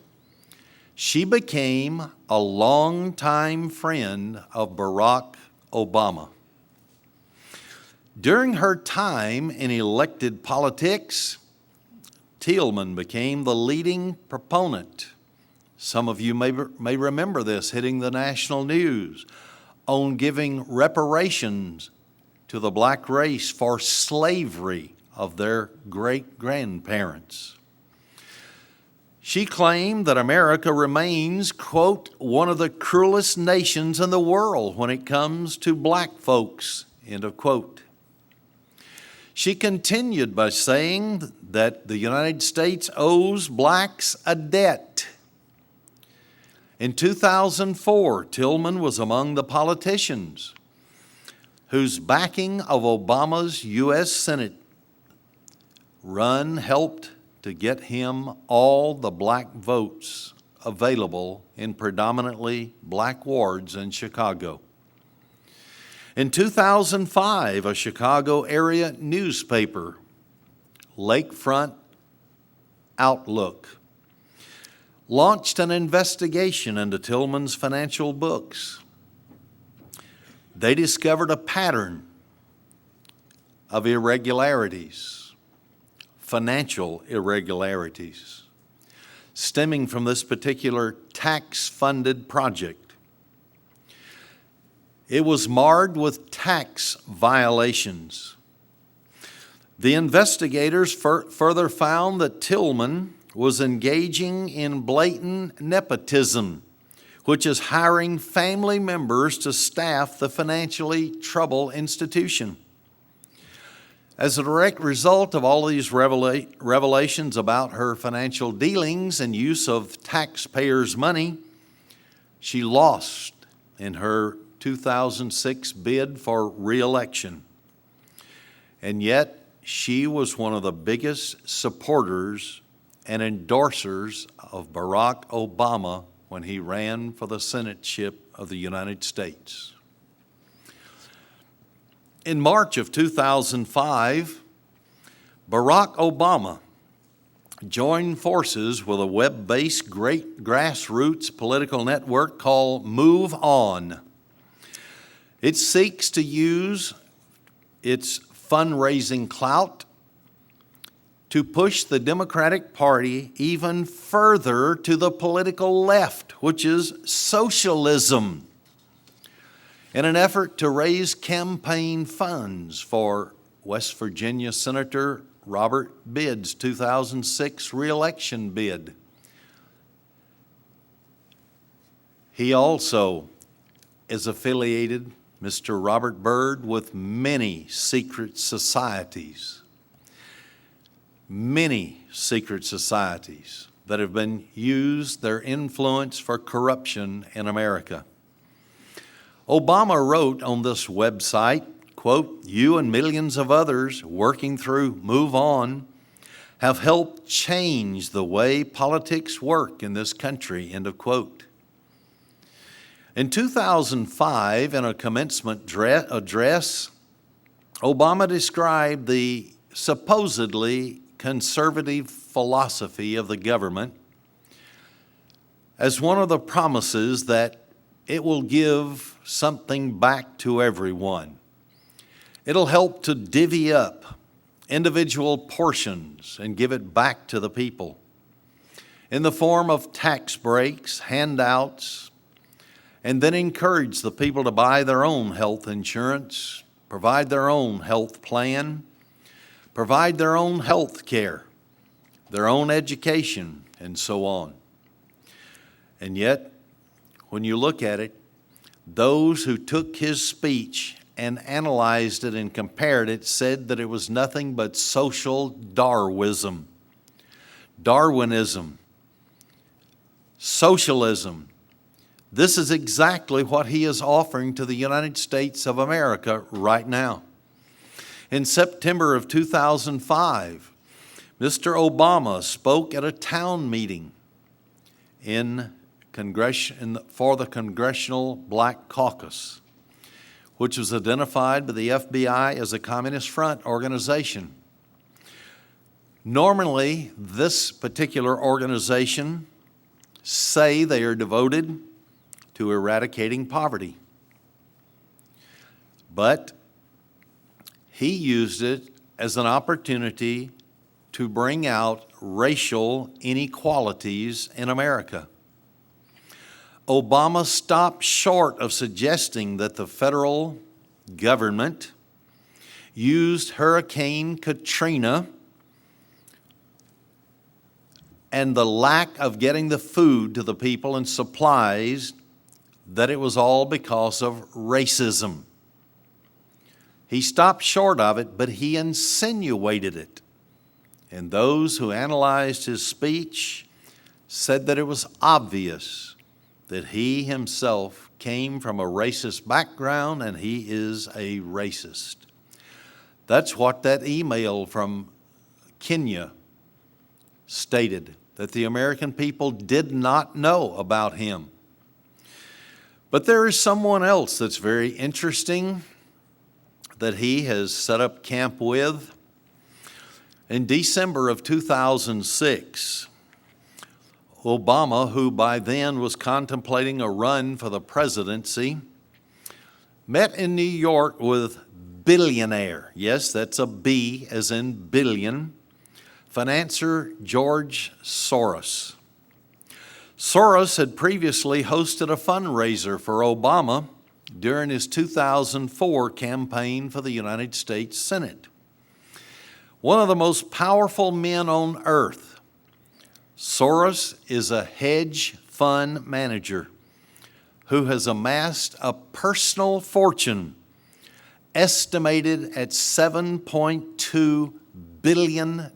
she became a longtime friend of Barack Obama. During her time in elected politics, Tillman became the leading proponent. Some of you may remember this hitting the national news on giving reparations to the black race for slavery of their great-grandparents. She claimed that America remains, quote, one of the cruelest nations in the world when it comes to black folks, end of quote. She continued by saying that the United States owes blacks a debt. In 2004, Tillman was among the politicians whose backing of Obama's U.S. Senate run helped to get him all the black votes available in predominantly black wards in Chicago. In 2005, a Chicago area newspaper, Lakefront Outlook, launched an investigation into Tillman's financial books. They discovered a pattern of irregularities, financial irregularities, stemming from this particular tax-funded project. It was marred with tax violations. The investigators further found that Tillman was engaging in blatant nepotism, which is hiring family members to staff the financially troubled institution. As a direct result of all these revelations about her financial dealings and use of taxpayers' money, she lost in her 2006 bid for re-election. And yet, she was one of the biggest supporters and endorsers of Barack Obama when he ran for the Senateship of the United States. In March of 2005, Barack Obama joined forces with a web-based grassroots political network called Move On. It seeks to use its fundraising clout to push the Democratic Party even further to the political left, which is socialism, in an effort to raise campaign funds for West Virginia Senator Robert Bidd's 2006 re-election bid. He also is affiliated, Mr. Robert Byrd, with many secret societies that have been used their influence for corruption in America. Obama wrote on this website, quote, "You and millions of others working through Move On have helped change the way politics work in this country," end of quote. In 2005, in a commencement address, Obama described the supposedly conservative philosophy of the government as one of the promises that it will give something back to everyone. It'll help to divvy up individual portions and give it back to the people in the form of tax breaks, handouts, and then encourage the people to buy their own health insurance, provide their own health plan, provide their own health care, their own education, and so on. And yet, when you look at it, those who took his speech and analyzed it and compared it said that it was nothing but social Darwinism, socialism. This is exactly what he is offering to the United States of America right now. In September of 2005, Mr. Obama spoke at a town meeting for the Congressional Black Caucus, which was identified by the FBI as a Communist Front organization. Normally, this particular organization say they are devoted to eradicating poverty. But he used it as an opportunity to bring out racial inequalities in America. Obama stopped short of suggesting that the federal government used Hurricane Katrina and the lack of getting the food to the people and supplies, that it was all because of racism. He stopped short of it, but he insinuated it. And those who analyzed his speech said that it was obvious that he himself came from a racist background and he is a racist. That's what that email from Kenya stated, that the American people did not know about him. But there is someone else that's very interesting that he has set up camp with. In December of 2006, Obama, who by then was contemplating a run for the presidency, met in New York with billionaire, yes, that's a B as in billion, financier George Soros. Soros had previously hosted a fundraiser for Obama during his 2004 campaign for the United States Senate. One of the most powerful men on earth, Soros is a hedge fund manager who has amassed a personal fortune estimated at $7.2 billion.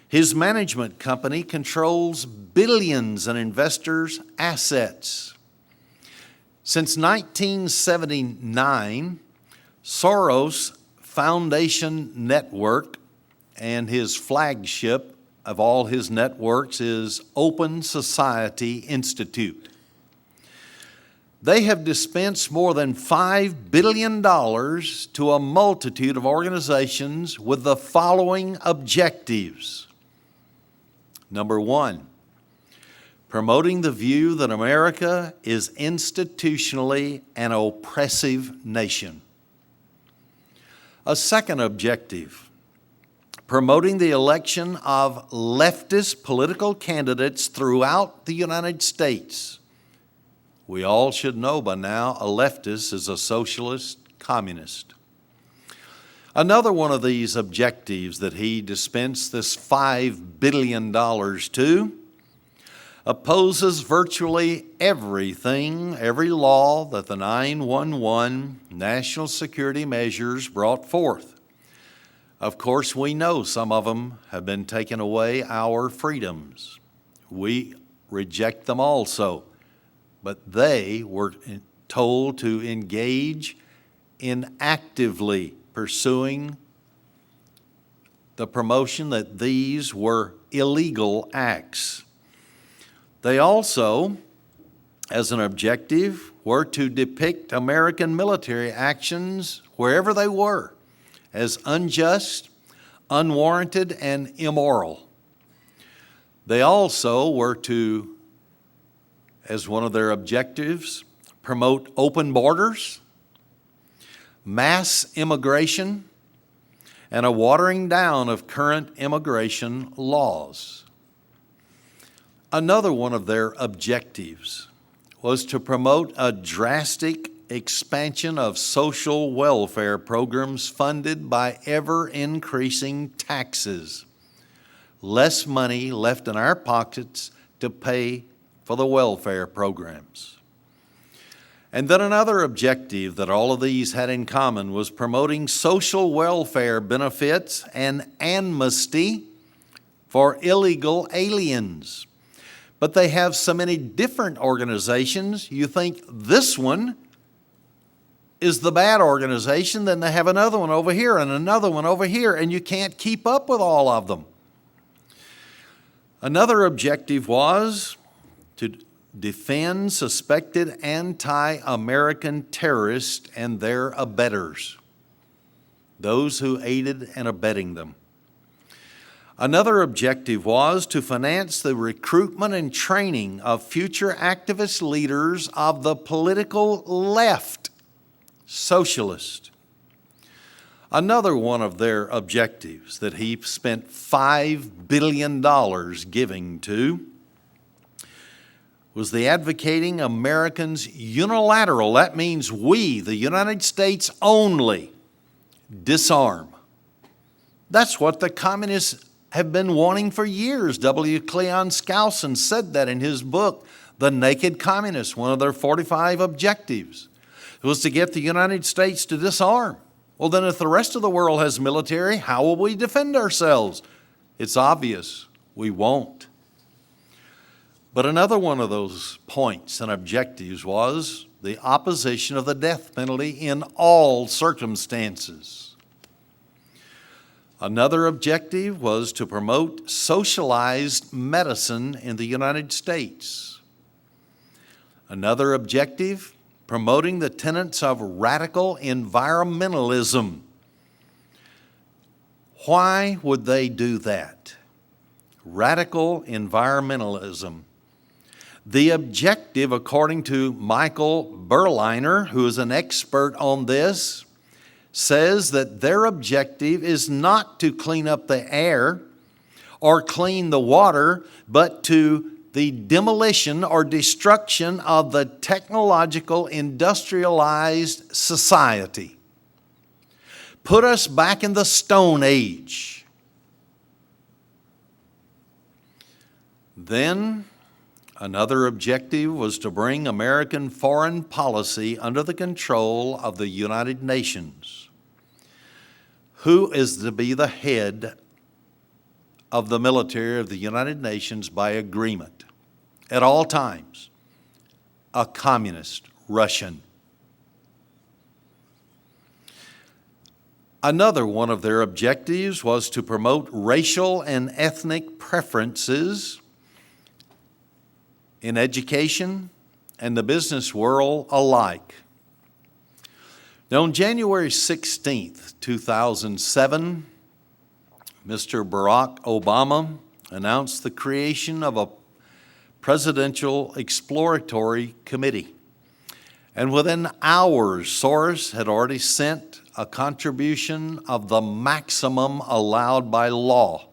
His management company controls billions in investors' assets. Since 1979, Soros Foundation Network, and his flagship of all his networks is Open Society Institute. They have dispensed more than $5 billion to a multitude of organizations with the following objectives. Number one, promoting the view that America is institutionally an oppressive nation. A second objective, promoting the election of leftist political candidates throughout the United States. We all should know by now a leftist is a socialist communist. Another one of these objectives that he dispensed this $5 billion to opposes virtually everything, every law that the 9/11 national security measures brought forth. Of course, we know some of them have been taking away our freedoms. We reject them also. But they were told to engage in actively pursuing the promotion that these were illegal acts. They also, as an objective, were to depict American military actions wherever they were as unjust, unwarranted, and immoral. They also were to, as one of their objectives, promote open borders, mass immigration, and a watering down of current immigration laws. Another one of their objectives was to promote a drastic expansion of social welfare programs funded by ever-increasing taxes. Less money left in our pockets to pay for the welfare programs. And then another objective that all of these had in common was promoting social welfare benefits and amnesty for illegal aliens. But they have so many different organizations, you think this one is the bad organization, then they have another one over here and another one over here, and you can't keep up with all of them. Another objective was to defend suspected anti-American terrorists and their abettors, those who aided and abetting them. Another objective was to finance the recruitment and training of future activist leaders of the political left, socialist. Another one of their objectives that he spent $5 billion giving to was the advocating Americans unilateral, that means we, the United States only, disarm. That's what the communists have been wanting for years. W. Cleon Skousen said that in his book, The Naked Communists, one of their 45 objectives. It was to get the United States to disarm. Well, then if the rest of the world has military, how will we defend ourselves? It's obvious, we won't. But another one of those points and objectives was the opposition of the death penalty in all circumstances. Another objective was to promote socialized medicine in the United States. Another objective, promoting the tenets of radical environmentalism. Why would they do that? Radical environmentalism. The objective, according to Michael Berliner, who is an expert on this, says that their objective is not to clean up the air or clean the water, but to the demolition or destruction of the technological industrialized society. Put us back in the Stone Age. Then another objective was to bring American foreign policy under the control of the United Nations. Who is to be the head of the military of the United Nations by agreement at all times? A communist, Russian. Another one of their objectives was to promote racial and ethnic preferences in education and the business world alike. Now, on January 16th, 2007, Mr. Barack Obama announced the creation of a presidential exploratory committee. And within hours, Soros had already sent a contribution of the maximum allowed by law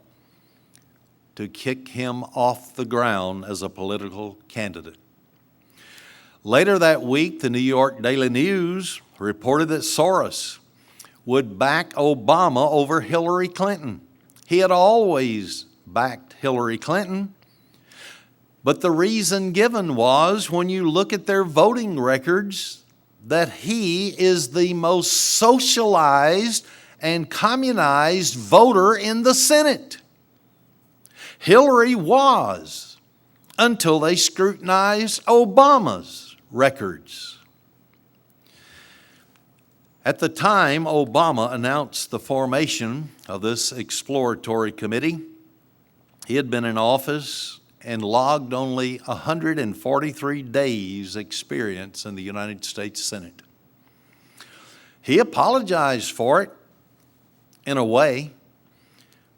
to kick him off the ground as a political candidate. Later that week, the New York Daily News reported that Soros would back Obama over Hillary Clinton. He had always backed Hillary Clinton, but the reason given was, when you look at their voting records, that he is the most socialized and communized voter in the Senate. Hillary was, until they scrutinized Obama's records. At the time Obama announced the formation of this exploratory committee, he had been in office and logged only 143 days' experience in the United States Senate. He apologized for it in a way,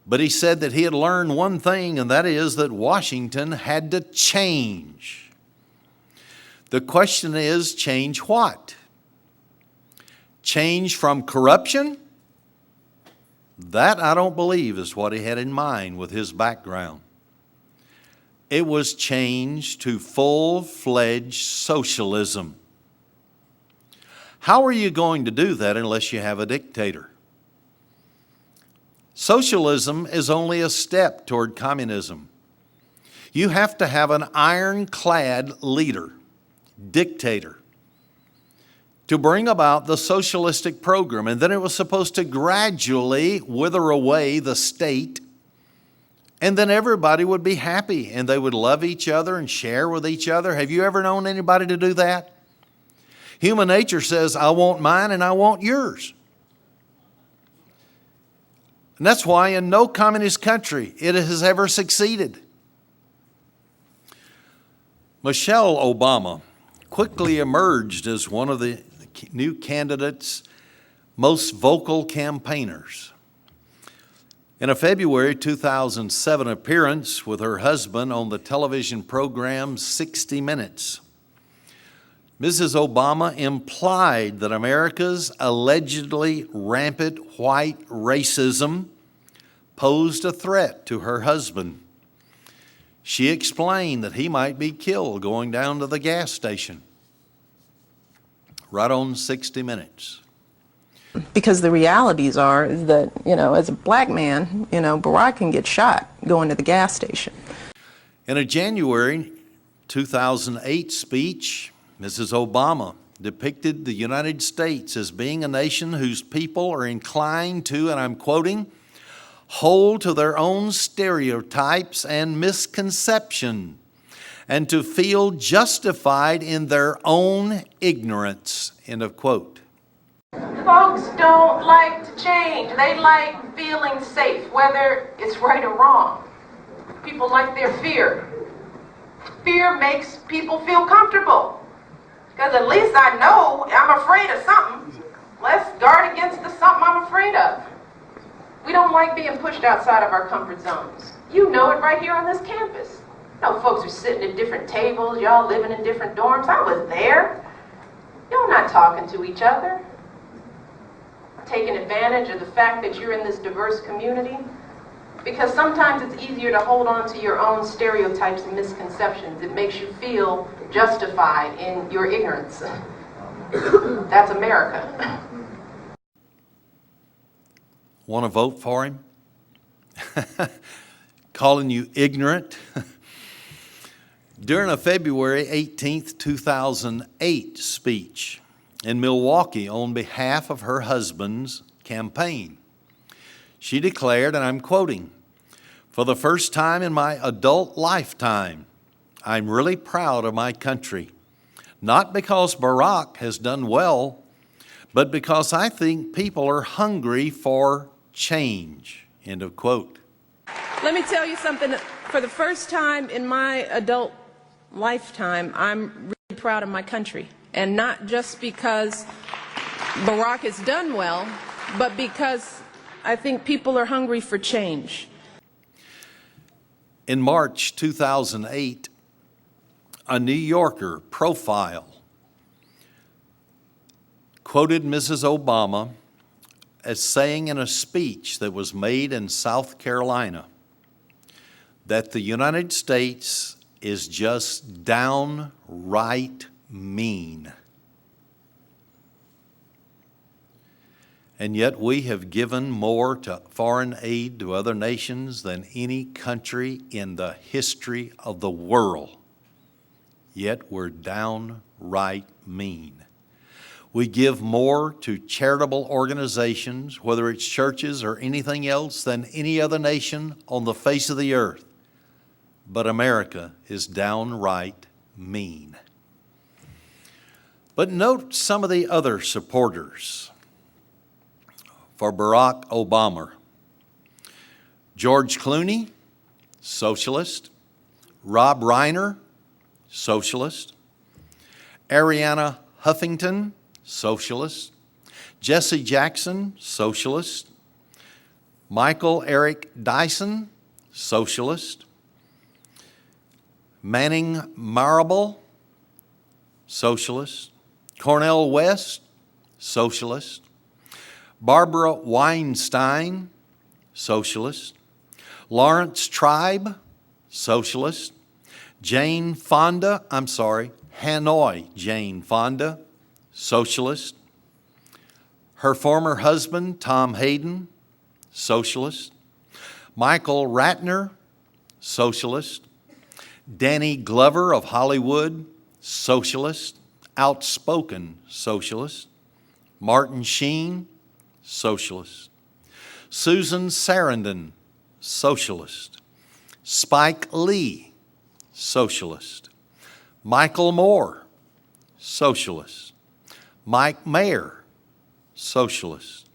but he said that he had learned one thing, and that is that Washington had to change. The question is, change what? Change from corruption? That I don't believe is what he had in mind with his background. it was changed to full-fledged socialism. How are you going to do that unless you have a dictator? Socialism is only a step toward communism. You have to have an ironclad leader, dictator, to bring about the socialistic program. And then it was supposed to gradually wither away the state, and then everybody would be happy and they would love each other and share with each other. Have you ever known anybody to do that? Human nature says, I want mine and I want yours. And that's why in no communist country it has ever succeeded. Michelle Obama quickly emerged as one of the new candidates' most vocal campaigners. In a February 2007 appearance with her husband on the television program 60 Minutes, Mrs. Obama implied that America's allegedly rampant white racism posed a threat to her husband. She explained that he might be killed going down to the gas station. Right on 60 Minutes. Because the realities are is that, as a black man, Barack can get shot going to the gas station. In a January 2008 speech, Mrs. Obama depicted the United States as being a nation whose people are inclined to, and I'm quoting, hold to their own stereotypes and misconception, and to feel justified in their own ignorance, end of quote. Folks don't like to change. They like feeling safe, whether it's right or wrong. People like their fear. Fear makes people feel comfortable. Because at least I know I'm afraid of something. Let's guard against the something I'm afraid of. We don't like being pushed outside of our comfort zones. You know it right here on this campus. Folks are sitting at different tables, y'all living in different dorms. I was there. Y'all not talking to each other. Taking advantage of the fact that you're in this diverse community. Because sometimes it's easier to hold on to your own stereotypes and misconceptions. It makes you feel justified in your ignorance. That's America. Want to vote for him? Calling you ignorant? During a February 18th, 2008 speech in Milwaukee on behalf of her husband's campaign, she declared, and I'm quoting, "For the first time in my adult lifetime, I'm really proud of my country, not because Barack has done well, but because I think people are hungry for change," end of quote. Let me tell you something. For the first time in my adult lifetime, I'm really proud of my country. And not just because Barack has done well, but because I think people are hungry for change. In March 2008, a New Yorker profile quoted Mrs. Obama as saying in a speech that was made in South Carolina that the United States is just downright mean. And yet we have given more to foreign aid to other nations than any country in the history of the world. Yet we're downright mean. We give more to charitable organizations, whether it's churches or anything else, than any other nation on the face of the earth. But America is downright mean. But note some of the other supporters for Barack Obama. George Clooney, socialist. Rob Reiner, socialist. Arianna Huffington, socialist. Jesse Jackson, socialist. Michael Eric Dyson, socialist. Manning Marable, socialist. Cornel West, socialist. Barbara Weinstein, socialist. Lawrence Tribe, socialist. Hanoi Jane Fonda, socialist. Her former husband, Tom Hayden, socialist. Michael Ratner, socialist. Danny Glover of Hollywood, socialist, outspoken socialist. Martin Sheen, socialist. Susan Sarandon, socialist. Spike Lee, socialist. Michael Moore, socialist. Mike Mayer, socialist.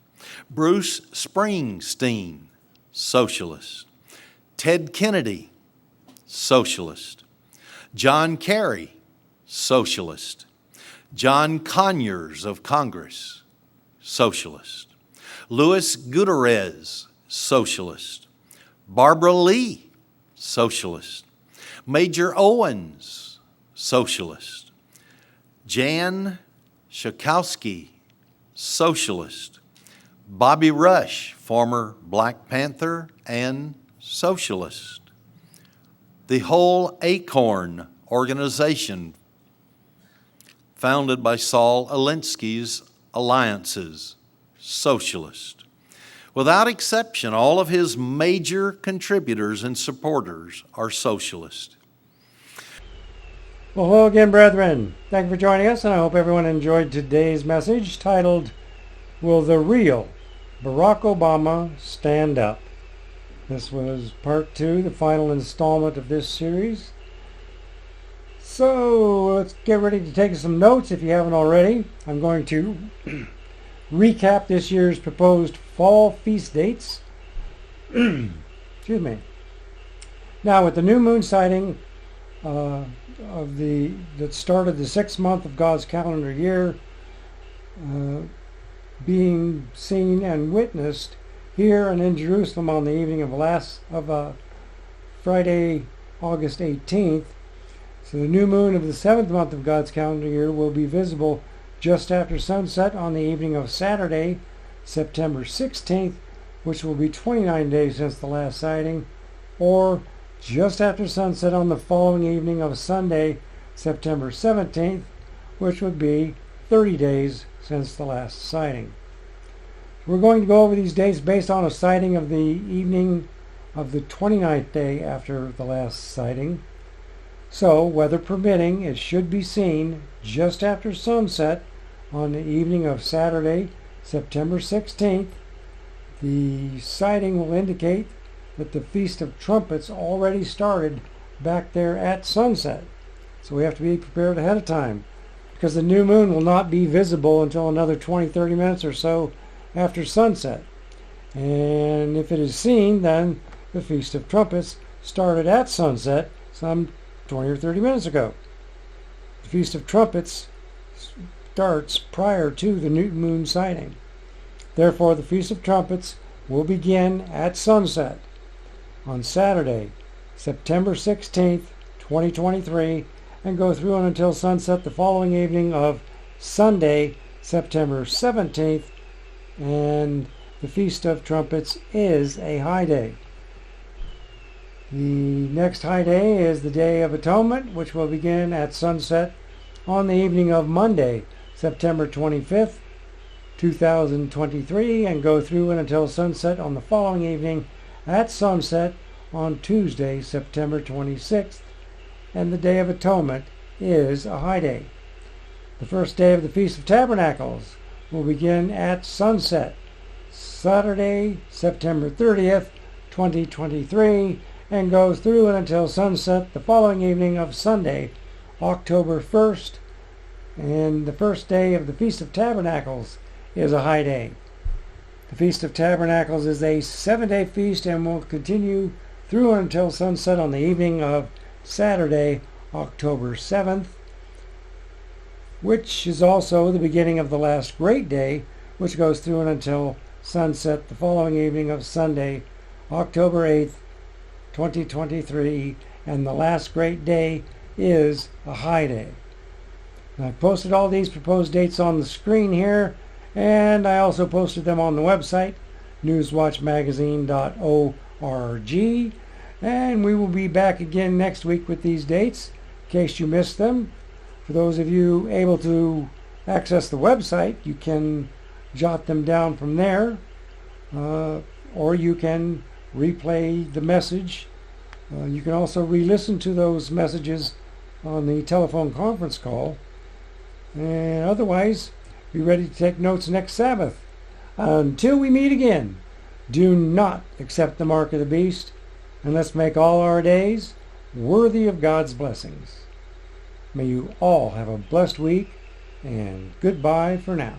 Bruce Springsteen, socialist. Ted Kennedy, socialist. John Kerry, socialist. John Conyers of Congress, socialist. Luis Gutierrez, socialist. Barbara Lee, socialist. Major Owens, socialist. Jan Schakowsky, socialist. Bobby Rush, former Black Panther and socialist. The Whole Acorn organization, founded by Saul Alinsky's Alliances, socialist. Without exception, all of his major contributors and supporters are socialist. Well, hello again, brethren. Thank you for joining us, and I hope everyone enjoyed today's message titled, Will the Real Barack Obama Stand Up? This was part 2, the final installment of this series. So let's get ready to take some notes if you haven't already. I'm going to recap this year's proposed fall feast dates. Excuse me. Now, with the new moon sighting that started the 6th month of God's calendar year being seen and witnessed here and in Jerusalem on the evening of Friday, August 18th. So the new moon of the 7th month of God's calendar year will be visible just after sunset on the evening of Saturday, September 16th, which will be 29 days since the last sighting, or just after sunset on the following evening of Sunday, September 17th, which would be 30 days since the last sighting. We're going to go over these dates based on a sighting of the evening of the 29th day after the last sighting. So, weather permitting, it should be seen just after sunset on the evening of Saturday, September 16th. The sighting will indicate that the Feast of Trumpets already started back there at sunset. So we have to be prepared ahead of time, because the new moon will not be visible until another 20-30 minutes or so after sunset. And if it is seen, then the Feast of Trumpets started at sunset some 20 or 30 minutes ago. The Feast of Trumpets starts prior to the new moon sighting. Therefore, the Feast of Trumpets will begin at sunset on Saturday, September 16th, 2023, and go through until sunset the following evening of Sunday, September 17th, and the Feast of Trumpets is a high day. The next high day is the Day of Atonement, which will begin at sunset on the evening of Monday, September 25th, 2023, and go through until sunset on the following evening at sunset on Tuesday, September 26th, and the Day of Atonement is a high day. The first day of the Feast of Tabernacles will begin at sunset, Saturday, September 30th, 2023, and goes through until sunset the following evening of Sunday, October 1st, and the first day of the Feast of Tabernacles is a high day. The Feast of Tabernacles is a 7-day feast and will continue through until sunset on the evening of Saturday, October 7th, which is also the beginning of the last great day, which goes through until sunset the following evening of Sunday, October 8th, 2023, and the last great day is a high day. And I've posted all these proposed dates on the screen here, and I also posted them on the website, newswatchmagazine.org. And we will be back again next week with these dates, in case you missed them. For those of you able to access the website, you can jot them down from there, or you can replay the message. You can also re-listen to those messages on the telephone conference call. And otherwise, be ready to take notes next Sabbath. Until we meet again, do not accept the mark of the beast, and let's make all our days worthy of God's blessings. May you all have a blessed week, and goodbye for now.